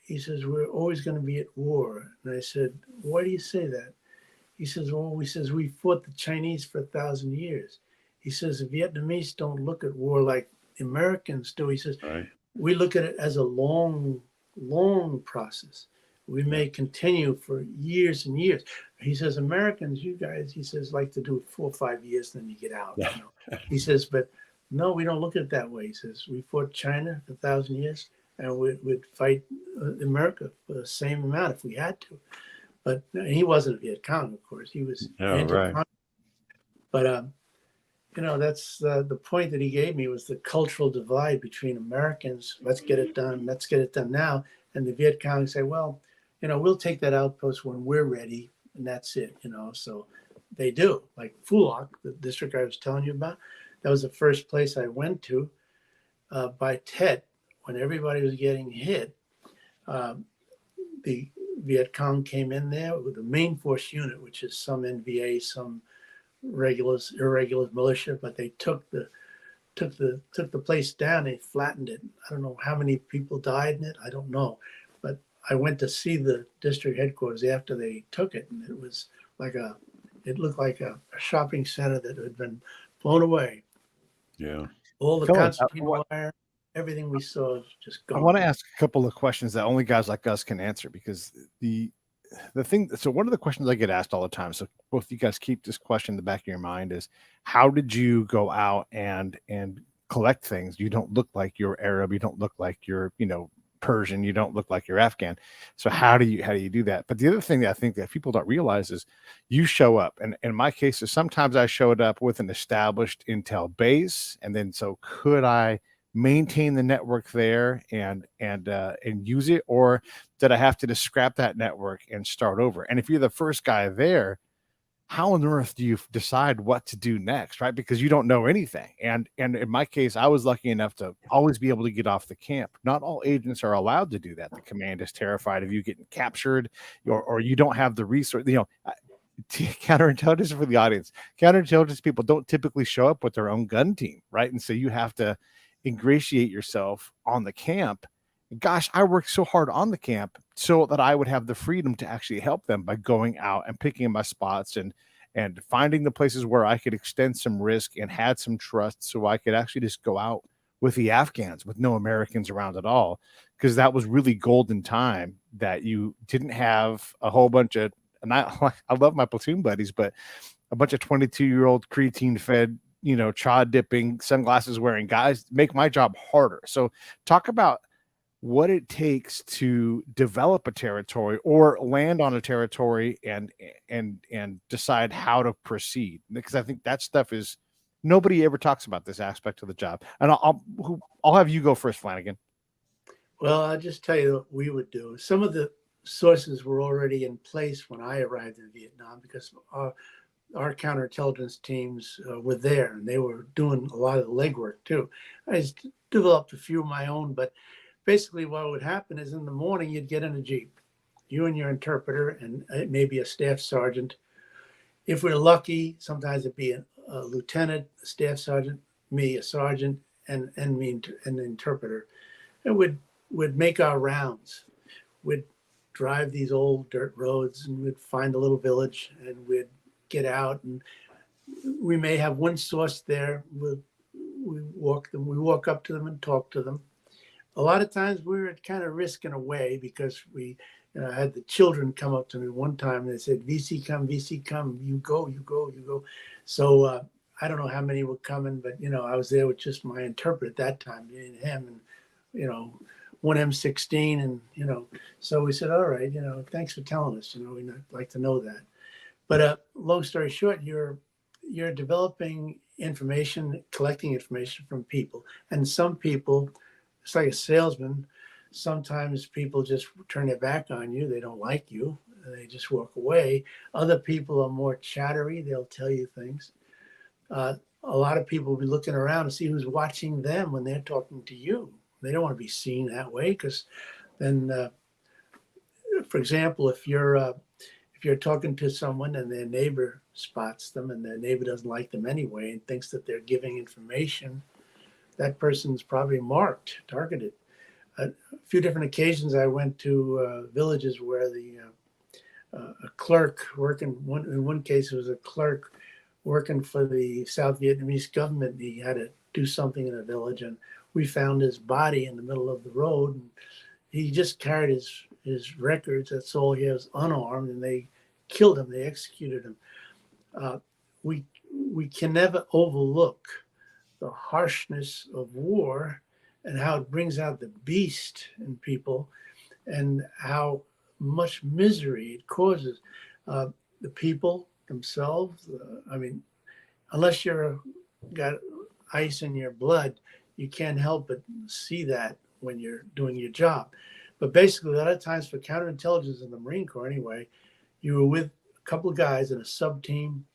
he says, we're always going to be at war. And I said, why do you say that? He says, we fought the Chinese for 1,000 years. He says, the Vietnamese don't look at war like Americans do. He says, Right. we look at it as a long, long process. We may continue for years and years. He says, Americans, you guys, he says, like to do it 4 or 5 years, then you get out. He says, but no, we don't look at it that way. He says, we fought China for 1,000 years, and we'd fight America for the same amount if we had to. But he wasn't a Viet Cong, of course. He was right. But that's the point that he gave me was the cultural divide between Americans. Let's get it done now. And the Viet Cong say, well, we'll take that outpost when we're ready, and that's it. So they do. Like Phu Loc, the district I was telling you about, that was the first place I went to by Tet when everybody was getting hit. The Viet Cong came in there with the main force unit, which is some NVA, some irregular militia, but they took the place down. They flattened it. I don't know how many people died in it. I don't know, but I went to see the district headquarters after they took it, and it looked like a shopping center that had been blown away. Yeah. All the Phil, concertina wire, everything we saw was just gone. I want to ask a couple of questions that only guys like us can answer, because the thing, so one of the questions I get asked all the time, so both you guys keep this question in the back of your mind, is how did you go out and collect things? You don't look like you're Arab, you don't look like you're Persian, you don't look like you're Afghan. So how do you do that? But the other thing that I think that people don't realize is you show up, and in my case, sometimes I showed up with an established intel base, and then so could I maintain the network there and use it, or did I have to just scrap that network and start over? And if you're the first guy there, how on earth do you decide what to do next, right? Because you don't know anything. And in my case, I was lucky enough to always be able to get off the camp. Not all agents are allowed to do that. The command is terrified of you getting captured, or you don't have the resource. Counterintelligence, for the audience, counterintelligence people don't typically show up with their own gun team, right? And so you have to ingratiate yourself on the camp. Gosh, I worked so hard on the camp so that I would have the freedom to actually help them by going out and picking my spots and finding the places where I could extend some risk and had some trust, so I could actually just go out with the Afghans with no Americans around at all, because that was really golden time that you didn't have a whole bunch of, and I love my platoon buddies, but a bunch of 22-year-old creatine fed, chod dipping, sunglasses wearing guys make my job harder. So talk about what it takes to develop a territory or land on a territory and decide how to proceed, because I think that stuff is, nobody ever talks about this aspect of the job. And I'll have you go first, Flanagan. Well, I'll just tell you what we would do. Some of the sources were already in place when I arrived in Vietnam, because our counterintelligence teams were there, and they were doing a lot of the legwork too. I just developed a few of my own, but basically what would happen is in the morning, you'd get in a Jeep, you and your interpreter, and maybe a staff sergeant. If we're lucky, sometimes it'd be a lieutenant, a staff sergeant, me, a sergeant, and me, an interpreter. And we'd make our rounds. We'd drive these old dirt roads, and we'd find a little village, and we'd get out, and we may have one source there. We walk up to them and talk to them. A lot of times we were at kind of risk in a way, because we had the children come up to me one time and they said, VC come, you go. So I don't know how many were coming, but I was there with just my interpreter at that time, me and him, and one M16, and so we said, all right, thanks for telling us, we'd like to know that. But long story short, you're developing information, collecting information from people, and some people, it's like a salesman. Sometimes people just turn their back on you. They don't like you. They just walk away. Other people are more chattery. They'll tell you things. A lot of people will be looking around to see who's watching them when they're talking to you. They don't want to be seen that way, because then, for example, if you're talking to someone and their neighbor spots them and their neighbor doesn't like them anyway and thinks that they're giving information, that person's probably marked, targeted. A few different occasions I went to villages where a clerk working, in one case it was a clerk working for the South Vietnamese government. He had to do something in a village, and we found his body in the middle of the road, and he just carried his records. That's all. He was unarmed, and they killed him. They executed him. We can never overlook the harshness of war and how it brings out the beast in people, and how much misery it causes. The people themselves, unless you're got ice in your blood, you can't help but see that when you're doing your job. But basically, a lot of times for counterintelligence in the Marine Corps anyway, you were with a couple of guys in a sub team,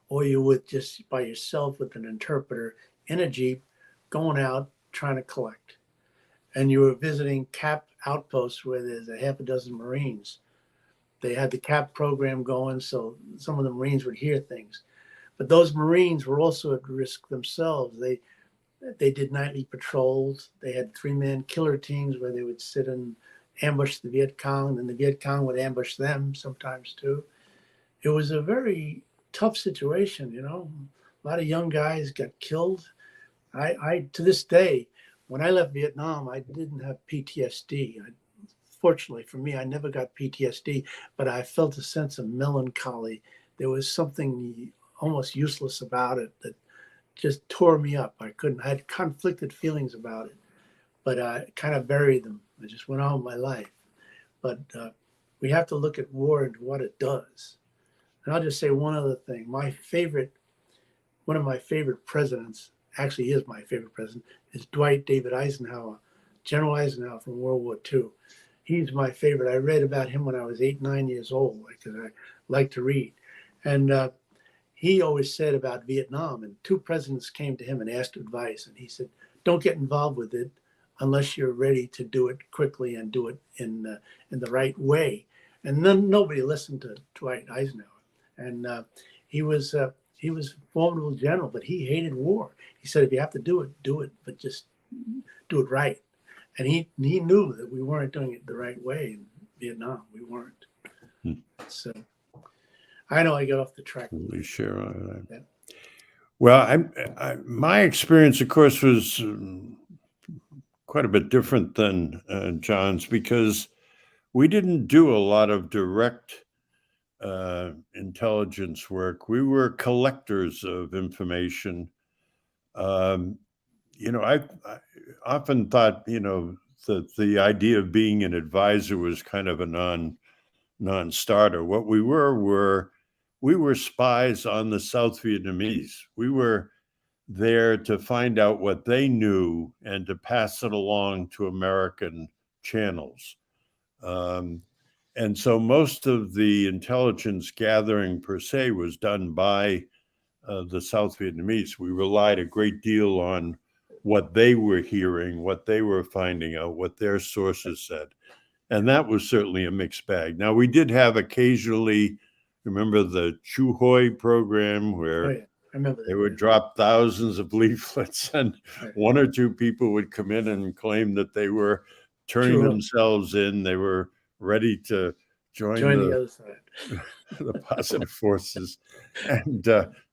or you were just by yourself with an interpreter in a Jeep going out trying to collect. And you were visiting CAP outposts where there's a half a dozen Marines. They had the CAP program going, so some of the Marines would hear things. But those Marines were also at risk themselves. They did nightly patrols. They had 3-man killer teams where they would sit and ambush the Viet Cong, and the Viet Cong would ambush them sometimes too. It was a very tough situation, A lot of young guys got killed. I to this day, when I left Vietnam, I didn't have PTSD. Fortunately for me, I never got PTSD, but I felt a sense of melancholy. There was something almost useless about it that just tore me up. I had conflicted feelings about it, but I kind of buried them. I just went on with my life. But we have to look at war and what it does. And I'll just say one other thing. One of my favorite presidents, actually he is my favorite president, is Dwight David Eisenhower, General Eisenhower from World War II. He's my favorite. I read about him when I was 8, 9 years old, because I like to read. And he always said about Vietnam, and 2 presidents came to him and asked advice, and he said, don't get involved with it unless you're ready to do it quickly and do it in the right way. And then nobody listened to Dwight Eisenhower. And he was a formidable general, but he hated war. He said, if you have to do it, but just do it right. And he knew that we weren't doing it the right way in Vietnam. We weren't. So I know I got off the track. Sure. Yeah. Well, my experience, of course, was quite a bit different than John's, because we didn't do a lot of direct intelligence work. We were collectors of information. I often thought, that the idea of being an advisor was kind of a non-starter. What we were spies on the South Vietnamese. We were there to find out what they knew and to pass it along to American channels. And so most of the intelligence gathering per se was done by the South Vietnamese. We relied a great deal on what they were hearing, what they were finding out, what their sources said. And that was certainly a mixed bag. Now, we did have occasionally, remember the Chu Hoi program, where I remember that. they would drop thousands of leaflets, and 1 or 2 people would come in and claim that they were turning themselves in. They were ready to join the other side. the positive forces. And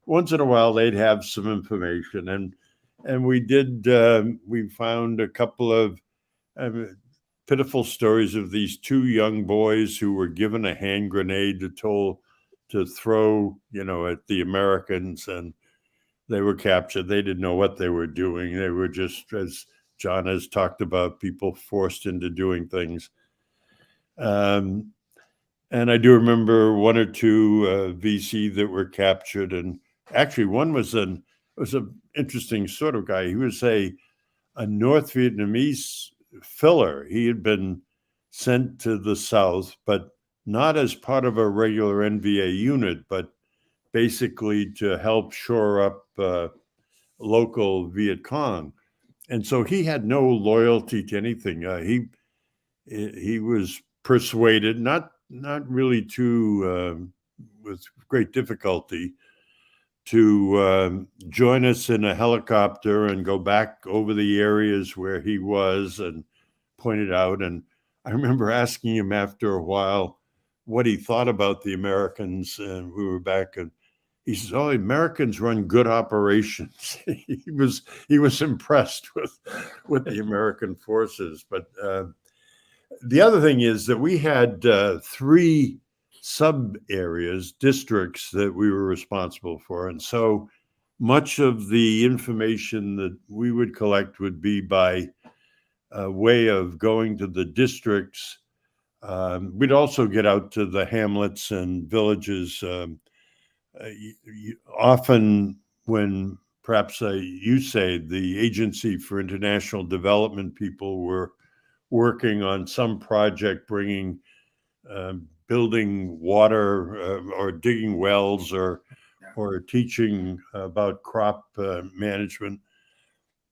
once in a while, they'd have some information. And we did, we found a couple of pitiful stories of these two young boys who were given a hand grenade to throw, at the Americans, and they were captured. They didn't know what they were doing. They were just, as John has talked about, people forced into doing things. And I do remember one or two VC that were captured, and actually one was an interesting sort of guy. He was a North Vietnamese filler. He had been sent to the South, but not as part of a regular NVA unit, but basically to help shore up local Viet Cong. And so he had no loyalty to anything. He was persuaded, not really too with great difficulty, to join us in a helicopter and go back over the areas where he was and pointed out. And I remember asking him after a while what he thought about the Americans, and we were back, and he says, "Oh, Americans run good operations." He was impressed with the American forces. But the other thing is that we had 3 sub areas, districts that we were responsible for. And so much of the information that we would collect would be by way of going to the districts. We'd also get out to the hamlets and villages. Often when perhaps you say the Agency for International Development people were working on some project bringing building water or digging wells or teaching about crop management.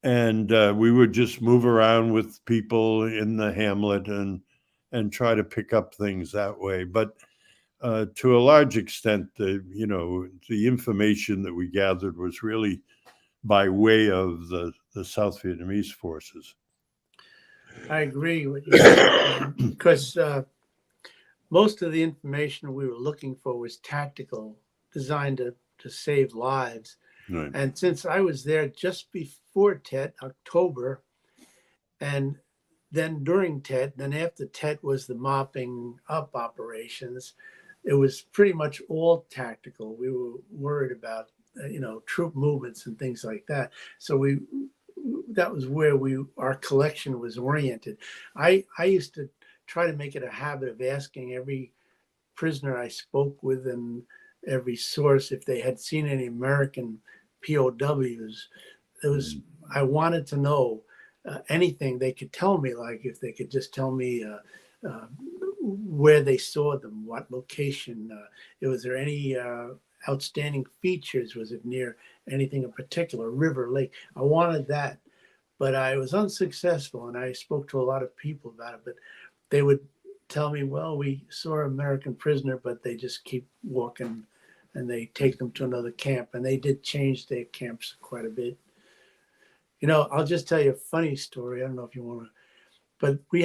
And we would just move around with people in the hamlet and try to pick up things that way. But to a large extent, the information that we gathered was really by way of the South Vietnamese forces. I agree with you because most of the information we were looking for was tactical, designed to save lives. Right. And since I was there just before Tet, October, and then during Tet, then after Tet was the mopping up operations, it was pretty much all tactical. We were worried about, troop movements and things like that. So that was where our collection was oriented. I used to try to make it a habit of asking every prisoner I spoke with and every source if they had seen any American POWs. I wanted to know anything they could tell me, like if they could just tell me where they saw them, what location, was there any outstanding features, was it near anything in particular, river, lake. I wanted that, but I was unsuccessful, and I spoke to a lot of people about it, but they would tell me, well, we saw an American prisoner, but they just keep walking and they take them to another camp, and they did change their camps quite a bit. I'll just tell you a funny story. I don't know if you want to, but we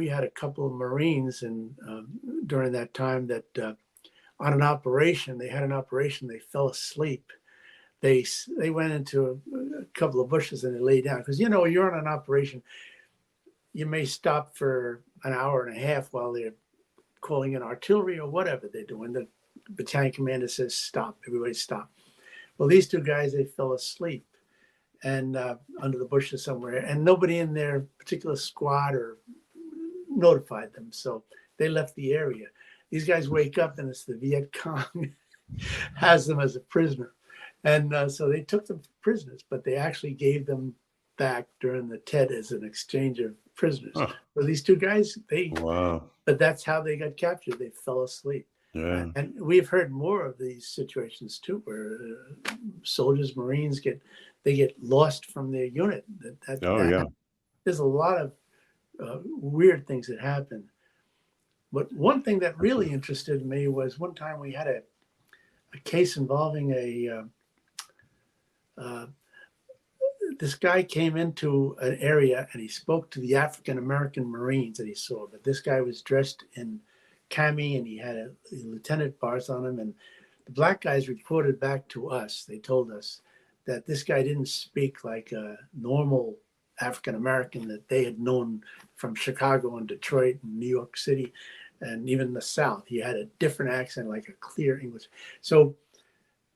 had a couple of Marines, and during that time that on an operation, they they fell asleep. They went into a couple of bushes and they lay down, because you're on an operation, you may stop for an hour and a half while they're calling in artillery or whatever they're doing. The battalion commander says stop, everybody stop. Well, these 2 guys, they fell asleep and under the bushes somewhere, and nobody in their particular squad or notified them, so they left the area. These guys wake up and it's the Viet Cong has them as a prisoner, and so they took them prisoners, but they actually gave them back during the Tet as an exchange of prisoners. Huh. So these 2 guys, but that's how they got captured. They fell asleep. Yeah. And we've heard more of these situations too, where soldiers, Marines get lost from their unit. There's a lot of weird things that happen. But one thing that really interested me was one time we had a case involving this guy came into an area and he spoke to the African American Marines that he saw. But this guy was dressed in cami and he had a lieutenant bars on him. And the black guys reported back to us. They told us that this guy didn't speak like a normal African American that they had known from Chicago and Detroit and New York City and even the South. He had a different accent, like a clear English. So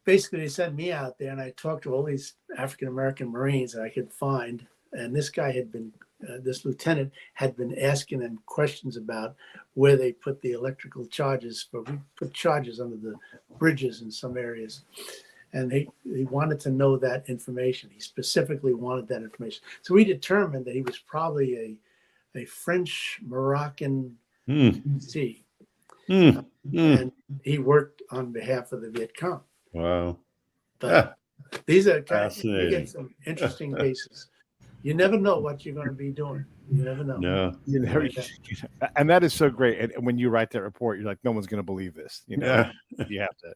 basically, they sent me out there and I talked to all these African American Marines that I could find. And this guy had been, this lieutenant had been asking them questions about where they put the electrical charges. But we put charges under the bridges in some areas. And he wanted to know that information. He specifically wanted that information. So we determined that he was probably a French Moroccan C. And he worked on behalf of the Viet Cong. Wow. But these are fascinating. You get some interesting cases. You never know what you're going to be doing. You never know. No. You know, and that is so great. And when you write that report, you're like, no one's going to believe this. You know, you have to.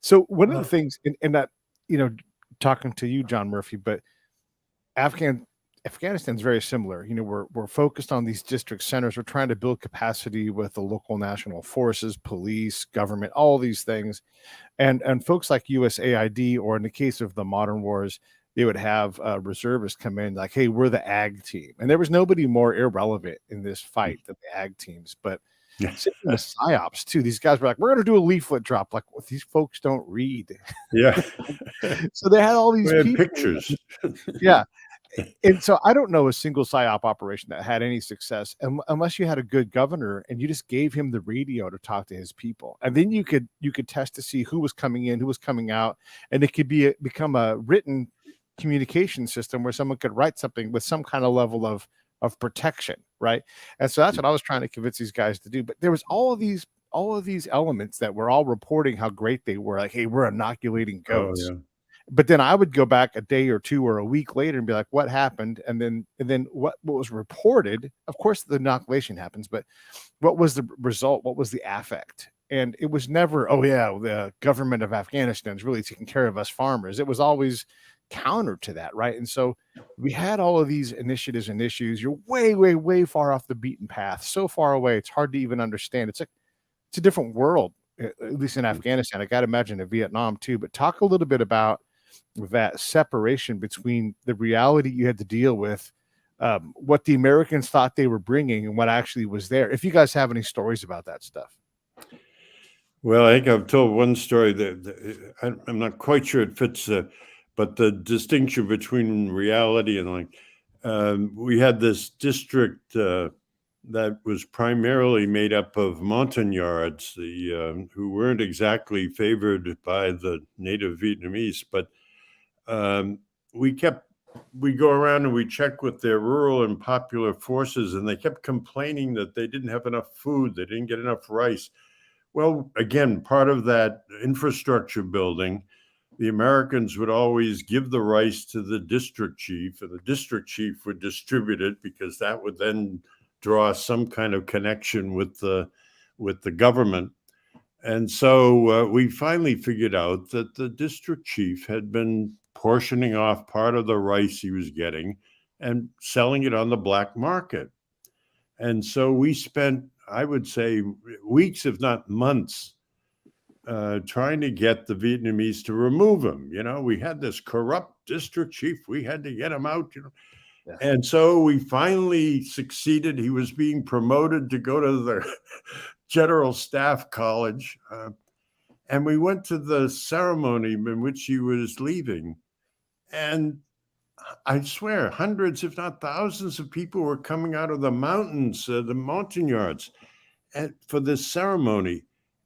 So one of the things, and that, you know, talking to you, John Murphy, but Afghanistan's very similar. You know, we're focused on these district centers. We're trying to build capacity with the local national forces, police, government, all these things. And folks like USAID, or in the case of the modern wars, they would have reservists come in like, hey, we're the ag team. And there was nobody more irrelevant in this fight than the ag teams. But same with PSYOPs too. These guys were like, we're going to do a leaflet drop. Like, well, these folks don't read. Yeah. So they had all these pictures. Yeah. And so I don't know a single PSYOP operation that had any success unless you had a good governor and you just gave him the radio to talk to his people. And then you could test to see who was coming in, who was coming out. And it could become a written communication system where someone could write something with some kind of level of protection, right? And so that's what I was trying to convince these guys to do. But there was all of these elements that were all reporting how great they were. Like, hey, we're inoculating goats. But then I would go back a day or two or a week later and be like, what happened? And then what was reported, of course, the inoculation happens, but what was the result? What was the affect? And it was never, oh yeah, the government of Afghanistan is really taking care of us farmers. It was always counter to that, right? And so we had all of these initiatives and issues. You're way, way, way far off the beaten path, so far away, it's hard to even understand. It's a different world, at least in Afghanistan. I got to imagine in Vietnam too. But talk a little bit about that separation between the reality you had to deal with, what the Americans thought they were bringing, and what actually was there. If you guys have any stories about that stuff. Well, I think I've told one story that I'm not quite sure it fits, but the distinction between reality and like, we had this district that was primarily made up of Montagnards, who weren't exactly favored by the native Vietnamese, but we go around and we check with their rural and popular forces, and they kept complaining that they didn't have enough food, they didn't get enough rice. Well, again, part of that infrastructure building, the Americans would always give the rice to the district chief, and the district chief would distribute it because that would then draw some kind of connection with the government. And so we finally figured out that the district chief had been portioning off part of the rice he was getting and selling it on the black market. And so we spent, I would say, weeks, if not months, trying to get the Vietnamese to remove him. You know, we had this corrupt district chief. We had to get him out, you know. Yeah. And so we finally succeeded. He was being promoted to go to the General Staff College. And we went to the ceremony in which he was leaving. And I swear, hundreds, if not thousands of people were coming out of the mountains, the Montagnards, for this ceremony.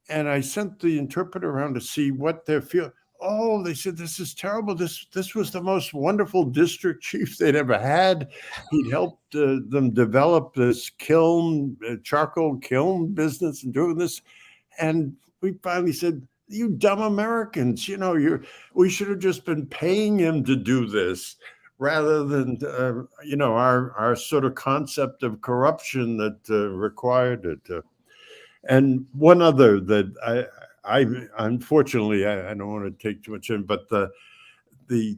And I sent the interpreter around to see what they're feeling. Oh, they said, this is terrible. This was the most wonderful district chief they'd ever had. He'd helped them develop this kiln, charcoal kiln business and doing this. And we finally said, you dumb Americans, you know, we should have just been paying him to do this rather than, you know, our sort of concept of corruption that required it. And one other that I unfortunately, I don't want to take too much in, but the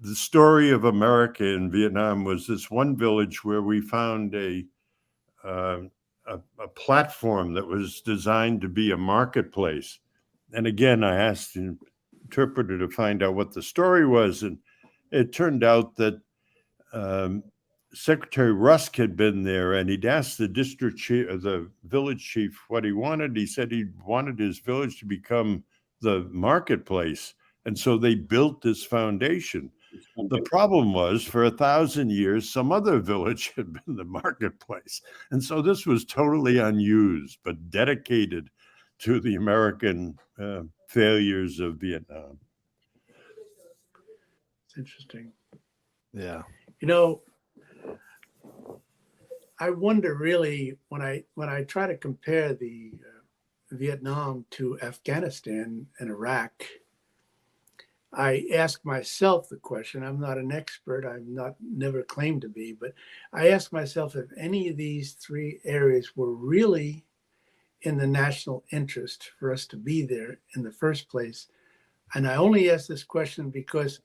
the story of America in Vietnam was this one village where we found a platform that was designed to be a marketplace. And again, I asked the interpreter to find out what the story was, and it turned out that Secretary Rusk had been there, and he'd asked the district chief, the village chief, what he wanted. He said he wanted his village to become the marketplace, and so they built this foundation. The problem was, for 1,000 years, some other village had been the marketplace, and so this was totally unused, but dedicated to the American failures of Vietnam. It's interesting. Yeah. You know, I wonder really when I try to compare the Vietnam to Afghanistan and Iraq, I ask myself the question. I'm not an expert. I'm never claimed to be, but I ask myself if any of these three areas were really in the national interest for us to be there in the first place. And I only ask this question because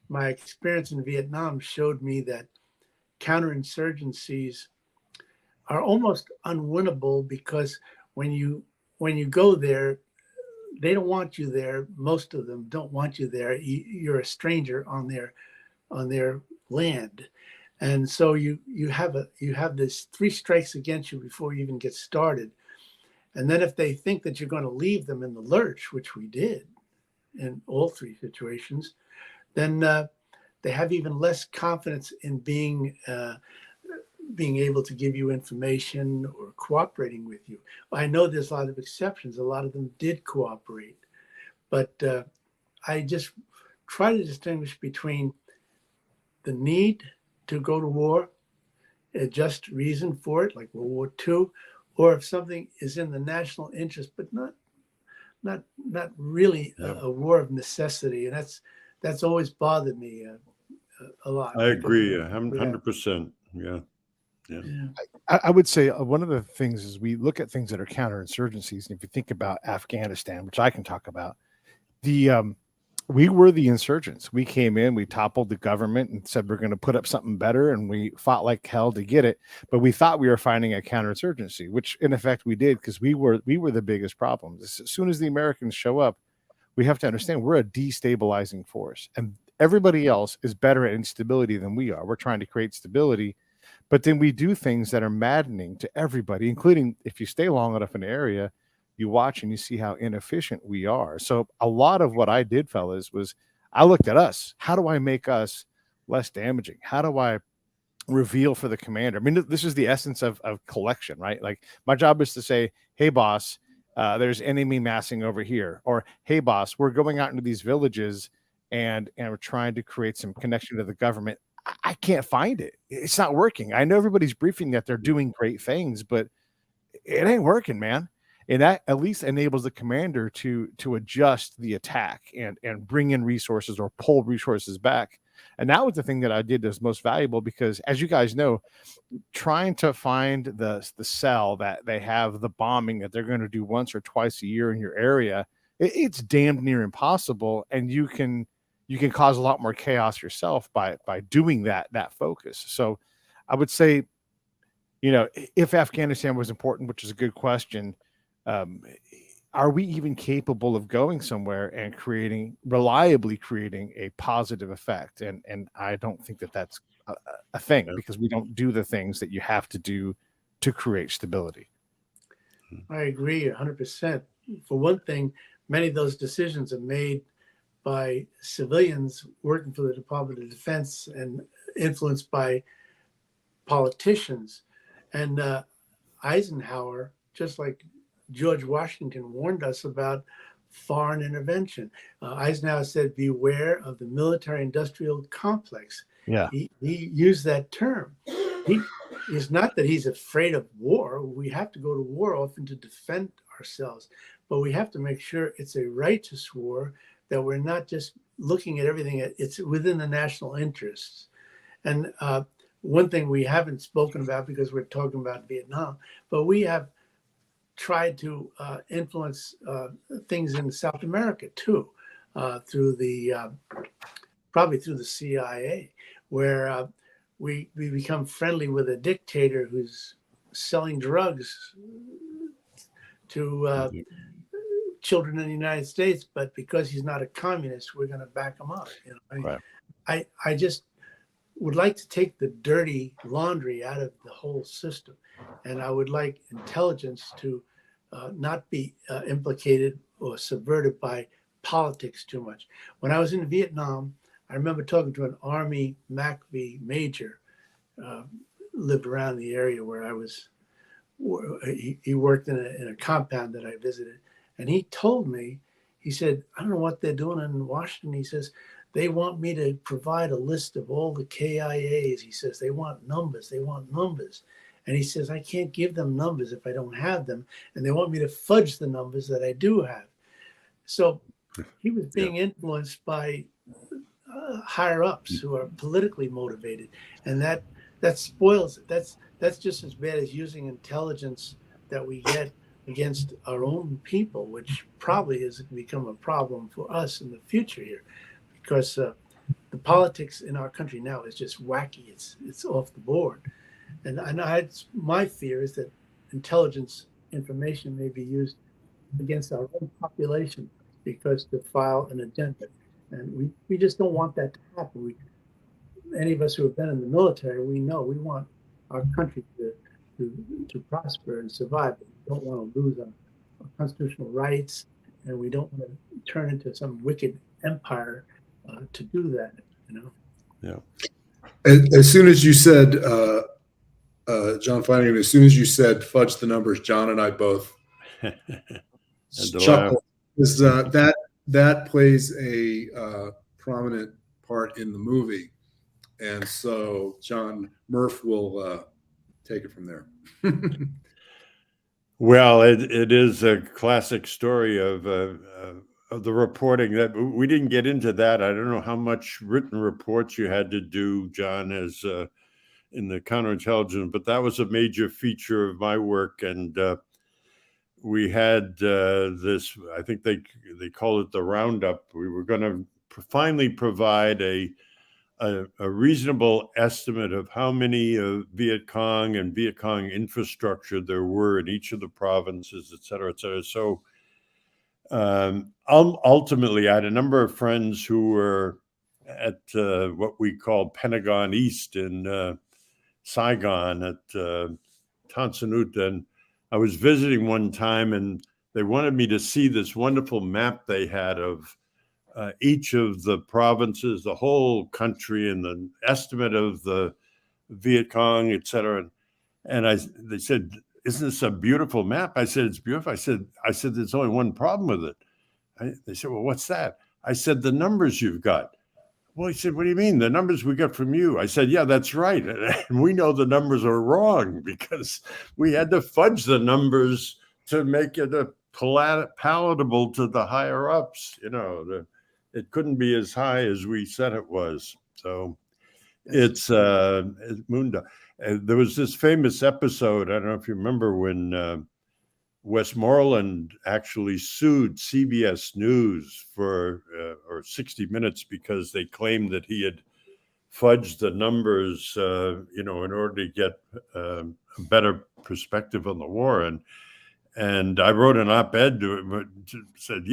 my experience in Vietnam showed me that counterinsurgencies are almost unwinnable, because when you go there, they don't want you there. Most of them don't want you there. You're a stranger on their land, and so you have this 3 strikes against you before you even get started. And then if they think that you're going to leave them in the lurch, which we did in all 3 situations, then they have even less confidence in being able to give you information or cooperating with you. I know there's a lot of exceptions. A lot of them did cooperate, but I just try to distinguish between the need to go to war, a just reason for it, like World War II, or if something is in the national interest, but not really a war of necessity. And that's always bothered me a lot. I agree, 100%. Yeah. I would say one of the things is we look at things that are counterinsurgencies. And if you think about Afghanistan, which I can talk about, we were the insurgents. We came in, we toppled the government and said we're going to put up something better, and we fought like hell to get it. But we thought we were fighting a counterinsurgency, which in effect we did, because we were the biggest problem. As soon as the Americans show up, we have to understand we're a destabilizing force, and everybody else is better at instability than we are. We're trying to create stability, but then we do things that are maddening to everybody, including if you stay long enough in the area, you watch and you see how inefficient we are. So a lot of what I did, fellas, was I looked at us. How do I make us less damaging? How do I reveal for the commander? I mean, this is the essence of collection, right? Like, my job is to say, hey, boss, there's enemy massing over here. Or, hey, boss, we're going out into these villages and we're trying to create some connection to the government. I can't find it. It's not working. I know everybody's briefing that they're doing great things, but it ain't working, man. And that at least enables the commander to adjust the attack and bring in resources or pull resources back. And that was the thing that I did that's most valuable, because, as you guys know, trying to find the cell that they have the bombing that they're going to do once or twice a year in your area, it's damned near impossible. And you can cause a lot more chaos yourself by doing that focus. So I would say, if Afghanistan was important, which is a good question, are we even capable of going somewhere and reliably creating a positive effect? And I don't think that that's a thing, because we don't do the things that you have to do to create stability. I agree 100%. For one thing, many of those decisions are made by civilians working for the Department of Defense and influenced by politicians. And Eisenhower, just like George Washington, warned us about foreign intervention. Eisenhower said, beware of the military-industrial complex. Yeah. He used that term. It's not that he's afraid of war. We have to go to war often to defend ourselves, but we have to make sure it's a righteous war, that we're not just looking at everything. It's within the national interests. And one thing we haven't spoken about, because we're talking about Vietnam, but we have tried to influence things in South America too, through the probably through the CIA, where we become friendly with a dictator who's selling drugs to children in the United States, but because he's not a communist, we're going to back him up. Right. I just would like to take the dirty laundry out of the whole system, and I would like intelligence to not be implicated or subverted by politics too much. When I was in Vietnam, I remember talking to an Army MACV major, lived around the area where I was. He worked in a compound that I visited, and he told me, he said, I don't know what they're doing in Washington. He says, they want me to provide a list of all the KIAs. He says, they want numbers. And he says, I can't give them numbers if I don't have them. And they want me to fudge the numbers that I do have. So he was being influenced by higher ups who are politically motivated. And that spoils it. That's just as bad as using intelligence that we get against our own people, which probably has become a problem for us in the future here, because the politics in our country now is just wacky. It's off the board. And my fear is that intelligence information may be used against our own population because to file an agenda. And we just don't want that to happen. Any of us who have been in the military, we know we want our country to prosper and survive. We don't want to lose our constitutional rights, and we don't want to turn into some wicked empire to do that. Yeah. As soon as you said, John Flanagan, as soon as you said fudge the numbers, John and I both chuckled. That plays a prominent part in the movie. And so John Murph will take it from there. Well, it is a classic story of the reporting that we didn't get into that. I don't know how much written reports you had to do, John, as in the counterintelligence, but that was a major feature of my work. And we had this, I think they call it the roundup. We were going to finally provide a reasonable estimate of how many Viet Cong and Viet Cong infrastructure there were in each of the provinces, et cetera, et cetera. So ultimately, I had a number of friends who were at what we call Pentagon East in Saigon at Tan Son Nhut, and I was visiting one time, and they wanted me to see this wonderful map they had of each of the provinces, the whole country, and the estimate of the Viet Cong, et cetera. And they said, "Isn't this a beautiful map?" I said, "It's beautiful." I said, "There's only one problem with it." They said, "Well, what's that?" I said, "The numbers you've got." Well, he said, "What do you mean? The numbers we got from you?" I said, "Yeah, that's right. And we know the numbers are wrong because we had to fudge the numbers to make it palatable to the higher ups. It couldn't be as high as we said it was." So it's Munda. There was this famous episode, I don't know if you remember, when Westmoreland actually sued CBS News or 60 Minutes because they claimed that he had fudged the numbers, in order to get a better perspective on the war. And I wrote an op-ed to said,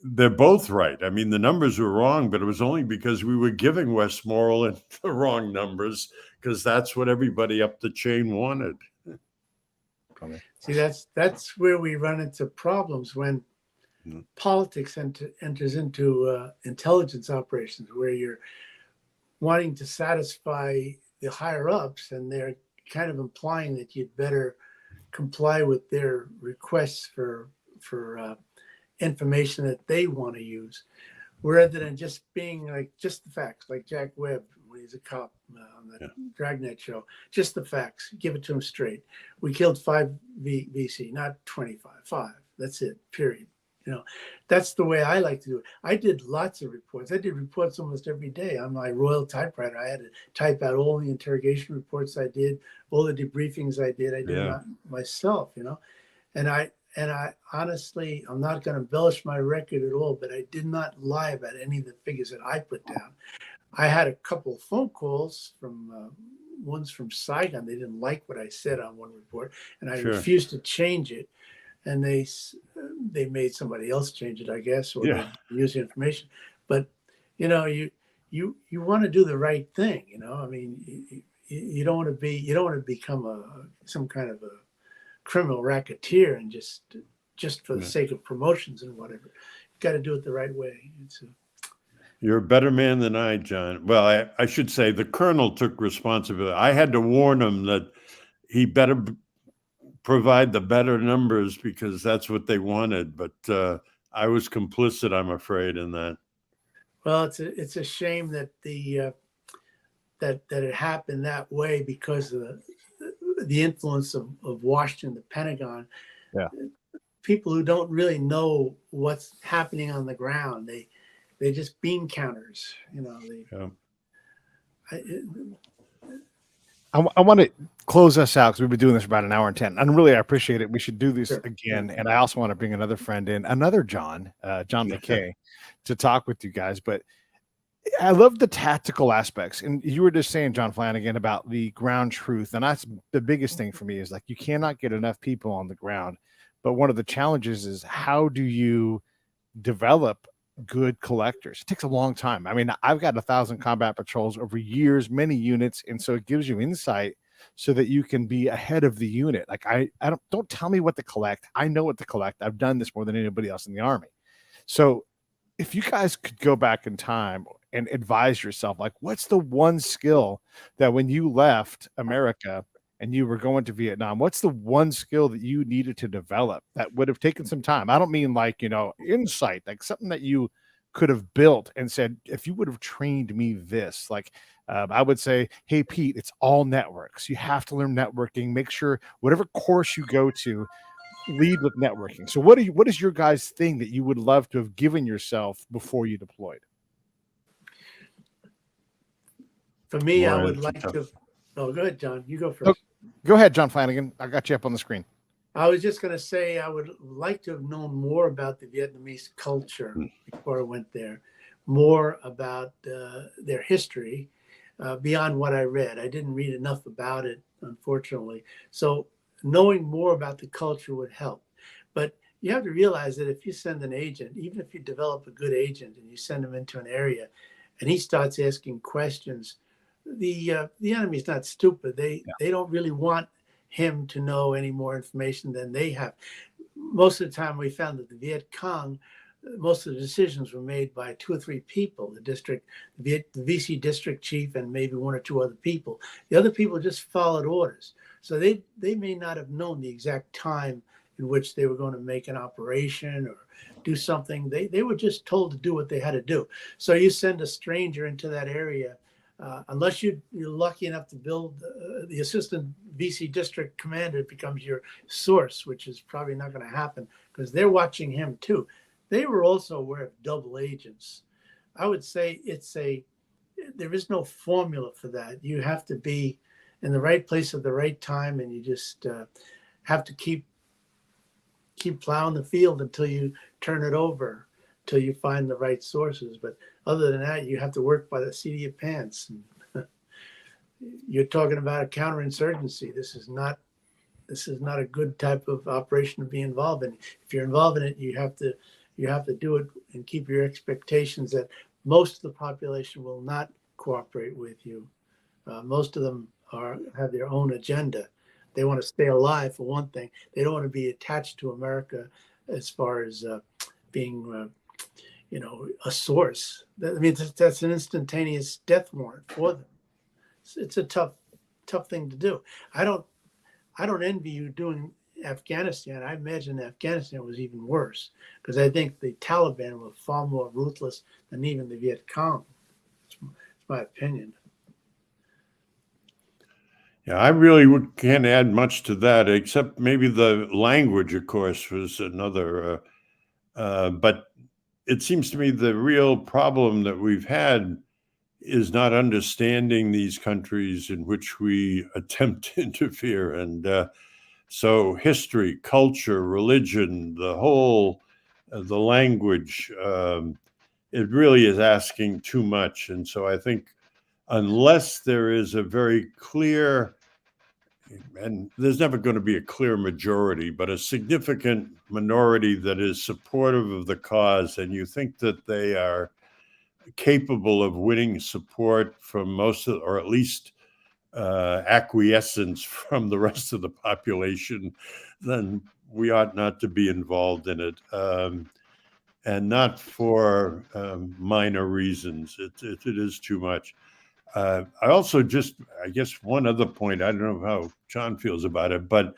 they're both right. I mean, the numbers were wrong, but it was only because we were giving Westmoreland the wrong numbers, because that's what everybody up the chain wanted. See, that's where we run into problems when politics enters into intelligence operations, where you're wanting to satisfy the higher ups, and they're kind of implying that you'd better comply with their requests for information that they want to use, rather than just being like just the facts, like Jack Webb when he's a cop on the Dragnet show. Just the facts, give it to him straight. We killed 5 VC, not 25. 5. That's it. Period. That's the way I like to do it. I did lots of reports. I did reports almost every day on my Royal typewriter. I had to type out all the interrogation reports I did, all the debriefings I did. I did it myself, and And I honestly, I'm not going to embellish my record at all, but I did not lie about any of the figures that I put down. I had a couple of phone calls from ones from Saigon. They didn't like what I said on one report, and I Sure. refused to change it. And they made somebody else change it, I guess, or Yeah. they use the information. But you know, you want to do the right thing. You know, I mean, you don't want to become some kind of a criminal racketeer and just for the Yeah. sake of promotions and whatever. You got to do it the right way. You're a better man than I, John. Well, I should say the colonel took responsibility. I had to warn him that he better provide the better numbers because that's what they wanted. But I was complicit, I'm afraid, in that. Well, it's a shame that that it happened that way because of the influence of Washington, the Pentagon. Yeah. People who don't really know what's happening on the ground, they just bean counters, you know. I want to close us out because we've been doing this for about an hour and 10. And really, I appreciate it. We should do this Sure. again. And I also want to bring another friend in, another John McKay, to talk with you guys. But I love the tactical aspects. And you were just saying, John Flanagan, about the ground truth. And that's the biggest thing for me is like, you cannot get enough people on the ground. But one of the challenges is how do you develop good collectors? It takes a long time. I mean, I've got 1,000 combat patrols over years, many units. And so it gives you insight so that you can be ahead of the unit. Like I don't tell me what to collect. I know what to collect. I've done this more than anybody else in the Army. So if you guys could go back in time and advise yourself, like, what's the one skill that when you left America and you were going to Vietnam, what's the one skill that you needed to develop that would have taken some time? I don't mean like, insight, like something that you could have built and said, if you would have trained me this, like I would say, hey, Pete, it's all networks. You have to learn networking. Make sure whatever course you go to, lead with networking. So what is your guys' thing that you would love to have given yourself before you deployed? For me, Boy, I would that's like tough. to. Oh, go ahead, John. You go first. Oh, go ahead, John Flanagan. I got you up on the screen. I was just going to say I would like to have known more about the Vietnamese culture before I went there, more about their history beyond what I read. I didn't read enough about it, unfortunately. So knowing more about the culture would help. But you have to realize that if you send an agent, even if you develop a good agent and you send him into an area and he starts asking questions, the enemy's not stupid. They don't really want him to know any more information than they have. Most of the time we found that the Viet Cong, most of the decisions were made by 2 or 3 people, the VC district chief and maybe 1 or 2 other people. The other people just followed orders. So they may not have known the exact time in which they were going to make an operation or do something. They were just told to do what they had to do. So you send a stranger into that area, unless you're lucky enough to build the assistant VC district commander becomes your source, which is probably not going to happen because they're watching him too. They were also aware of double agents. I would say there is no formula for that. You have to be in the right place at the right time, and you just have to keep plowing the field until you turn it over, till you find the right sources. But other than that, you have to work by the seat of your pants. You're talking about a counterinsurgency. This is not a good type of operation to be involved in. If you're involved in it, you have to do it and keep your expectations that most of the population will not cooperate with you. Most of them have their own agenda. They want to stay alive, for one thing. They don't want to be attached to America as far as being, a source. I mean, that's an instantaneous death warrant for them. It's a tough thing to do. I don't envy you doing Afghanistan. I imagine Afghanistan was even worse because I think the Taliban were far more ruthless than even the Viet Cong. It's my opinion. Yeah, I really can't add much to that, except maybe the language, of course, was another. But it seems to me the real problem that we've had is not understanding these countries in which we attempt to interfere. And So history, culture, religion, the language, it really is asking too much. And so I think unless there is a very clear, and there's never going to be a clear majority, but a significant minority that is supportive of the cause, and you think that they are capable of winning support from most of, or at least acquiescence from the rest of the population, then we ought not to be involved in it, and not for minor reasons. It is too much. I also I guess one other point, I don't know how John feels about it, but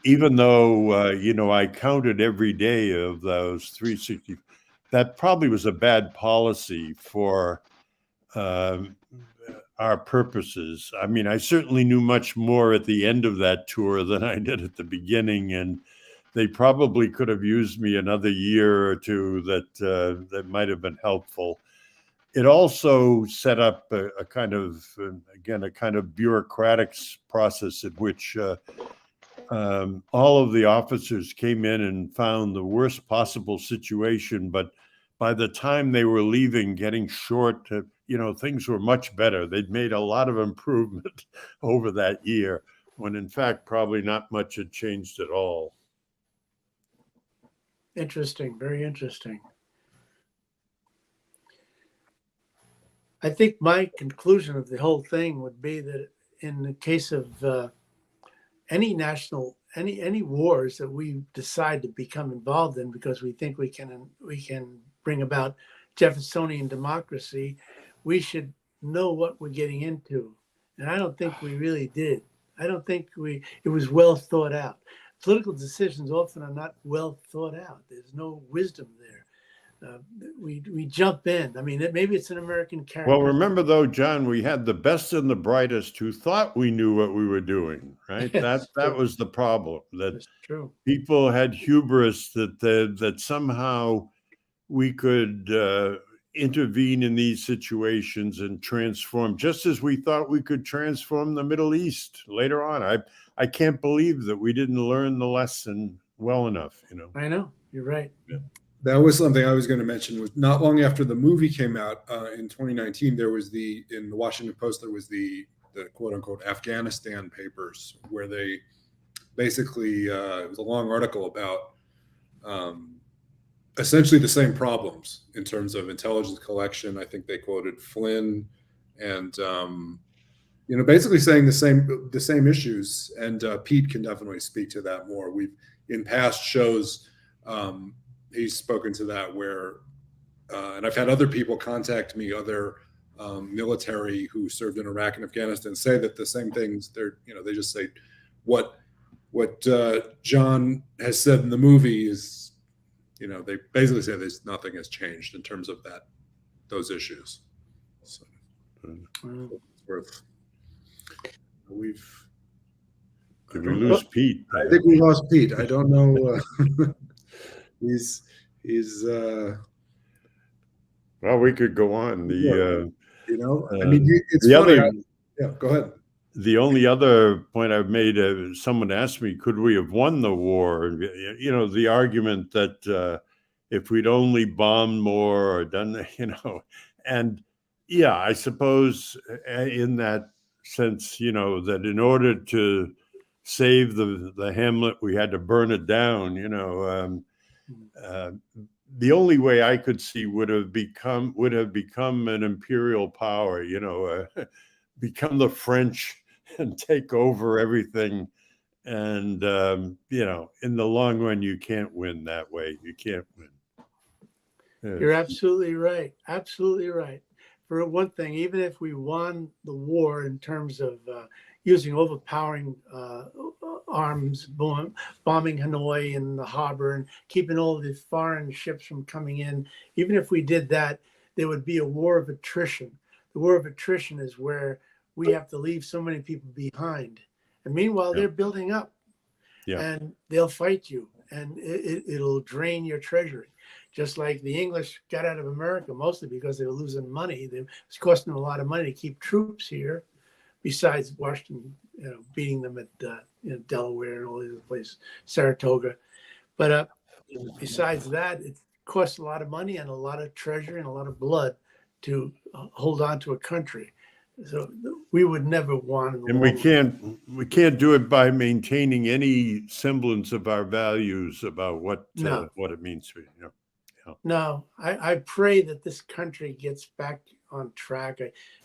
even though, I counted every day of those 360, that probably was a bad policy for our purposes. I mean, I certainly knew much more at the end of that tour than I did at the beginning, and they probably could have used me another year or two that might have been helpful. It also set up a kind of, again, a kind of bureaucratic process in which all of the officers came in and found the worst possible situation, but by the time they were leaving, getting short, things were much better. They'd made a lot of improvement over that year, when in fact, probably not much had changed at all. Interesting, very interesting. I think my conclusion of the whole thing would be that in the case of any wars that we decide to become involved in because we think we can bring about Jeffersonian democracy, we should know what we're getting into. And I don't think we really did. I don't think it was well thought out. Political decisions often are not well thought out. There's no wisdom there. We jump in. I mean, maybe it's an American character. Well, remember though, John, we had the best and the brightest who thought we knew what we were doing, right? Yes, that was the problem. That's true. People had hubris that somehow we could intervene in these situations and transform, just as we thought we could transform the Middle East later on. I can't believe that we didn't learn the lesson well enough. I know, you're right. Yeah. That was something I was going to mention. Was not long after the movie came out in 2019, there was in the Washington Post, there was the quote unquote Afghanistan papers, where they basically, it was a long article about essentially the same problems in terms of intelligence collection. I think they quoted Flynn and, basically saying the same issues. And Pete can definitely speak to that more. We've in past shows, he's spoken to that where, and I've had other people contact me, other military who served in Iraq and Afghanistan, say that the same things. They just say what John has said in the movie is, they basically say nothing has changed in terms of those issues. So it's worth. Did we lose Pete? I think we lost Pete. I don't know. He's well, we could go on. It's the funny. other, go ahead. The only other point I've made, someone asked me, could we have won the war? The argument that if we'd only bombed more or done, and yeah, I suppose in that sense, that in order to save the hamlet, we had to burn it down, the only way I could see would have become an imperial power, become the French and take over everything. And, in the long run, you can't win that way. You can't win. You're absolutely right. Absolutely right. For one thing, even if we won the war in terms of using overpowering arms, bombing Hanoi and the harbor and keeping all of the foreign ships from coming in, even if we did that, there would be a war of attrition. The war of attrition is where we have to leave so many people behind. And meanwhile, they're building up. Yeah. And they'll fight you, and it'll drain your treasury. Just like the English got out of America, mostly because they were losing money. It was costing them a lot of money to keep troops here. besides Washington, beating them at Delaware and all the other places, Saratoga. But besides that, it costs a lot of money and a lot of treasure and a lot of blood to hold on to a country. So we would never want. And we can't do it by maintaining any semblance of our values about what it means to you. No, I pray that this country gets back on track.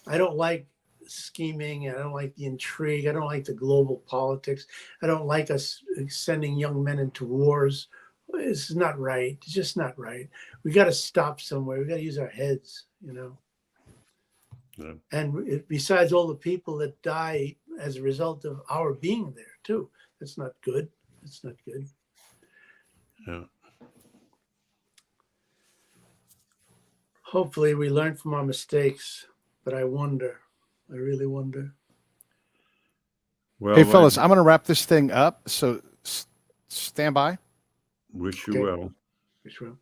I don't like scheming. I don't like the intrigue. I don't like the global politics. I don't like us sending young men into wars. It's not right. It's just not right. We got to stop somewhere. We got to use our heads, Yeah. And besides all the people that die as a result of our being there too, that's not good. It's not good. Yeah. Hopefully we learn from our mistakes, but I really wonder. Well, hey, fellas, I'm going to wrap this thing up. So stand by. Wish you well. Wish you well.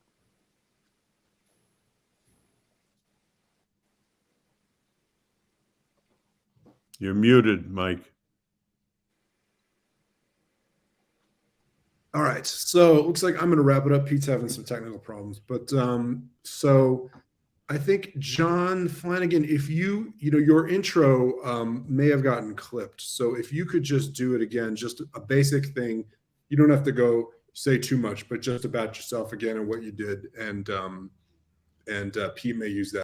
You're muted, Mike. All right, so it looks like I'm going to wrap it up. Pete's having some technical problems, but so I think John Flanagan, if your intro may have gotten clipped, so if you could just do it again, just a basic thing. You don't have to go say too much, but just about yourself again and what you did, and Pete may use that.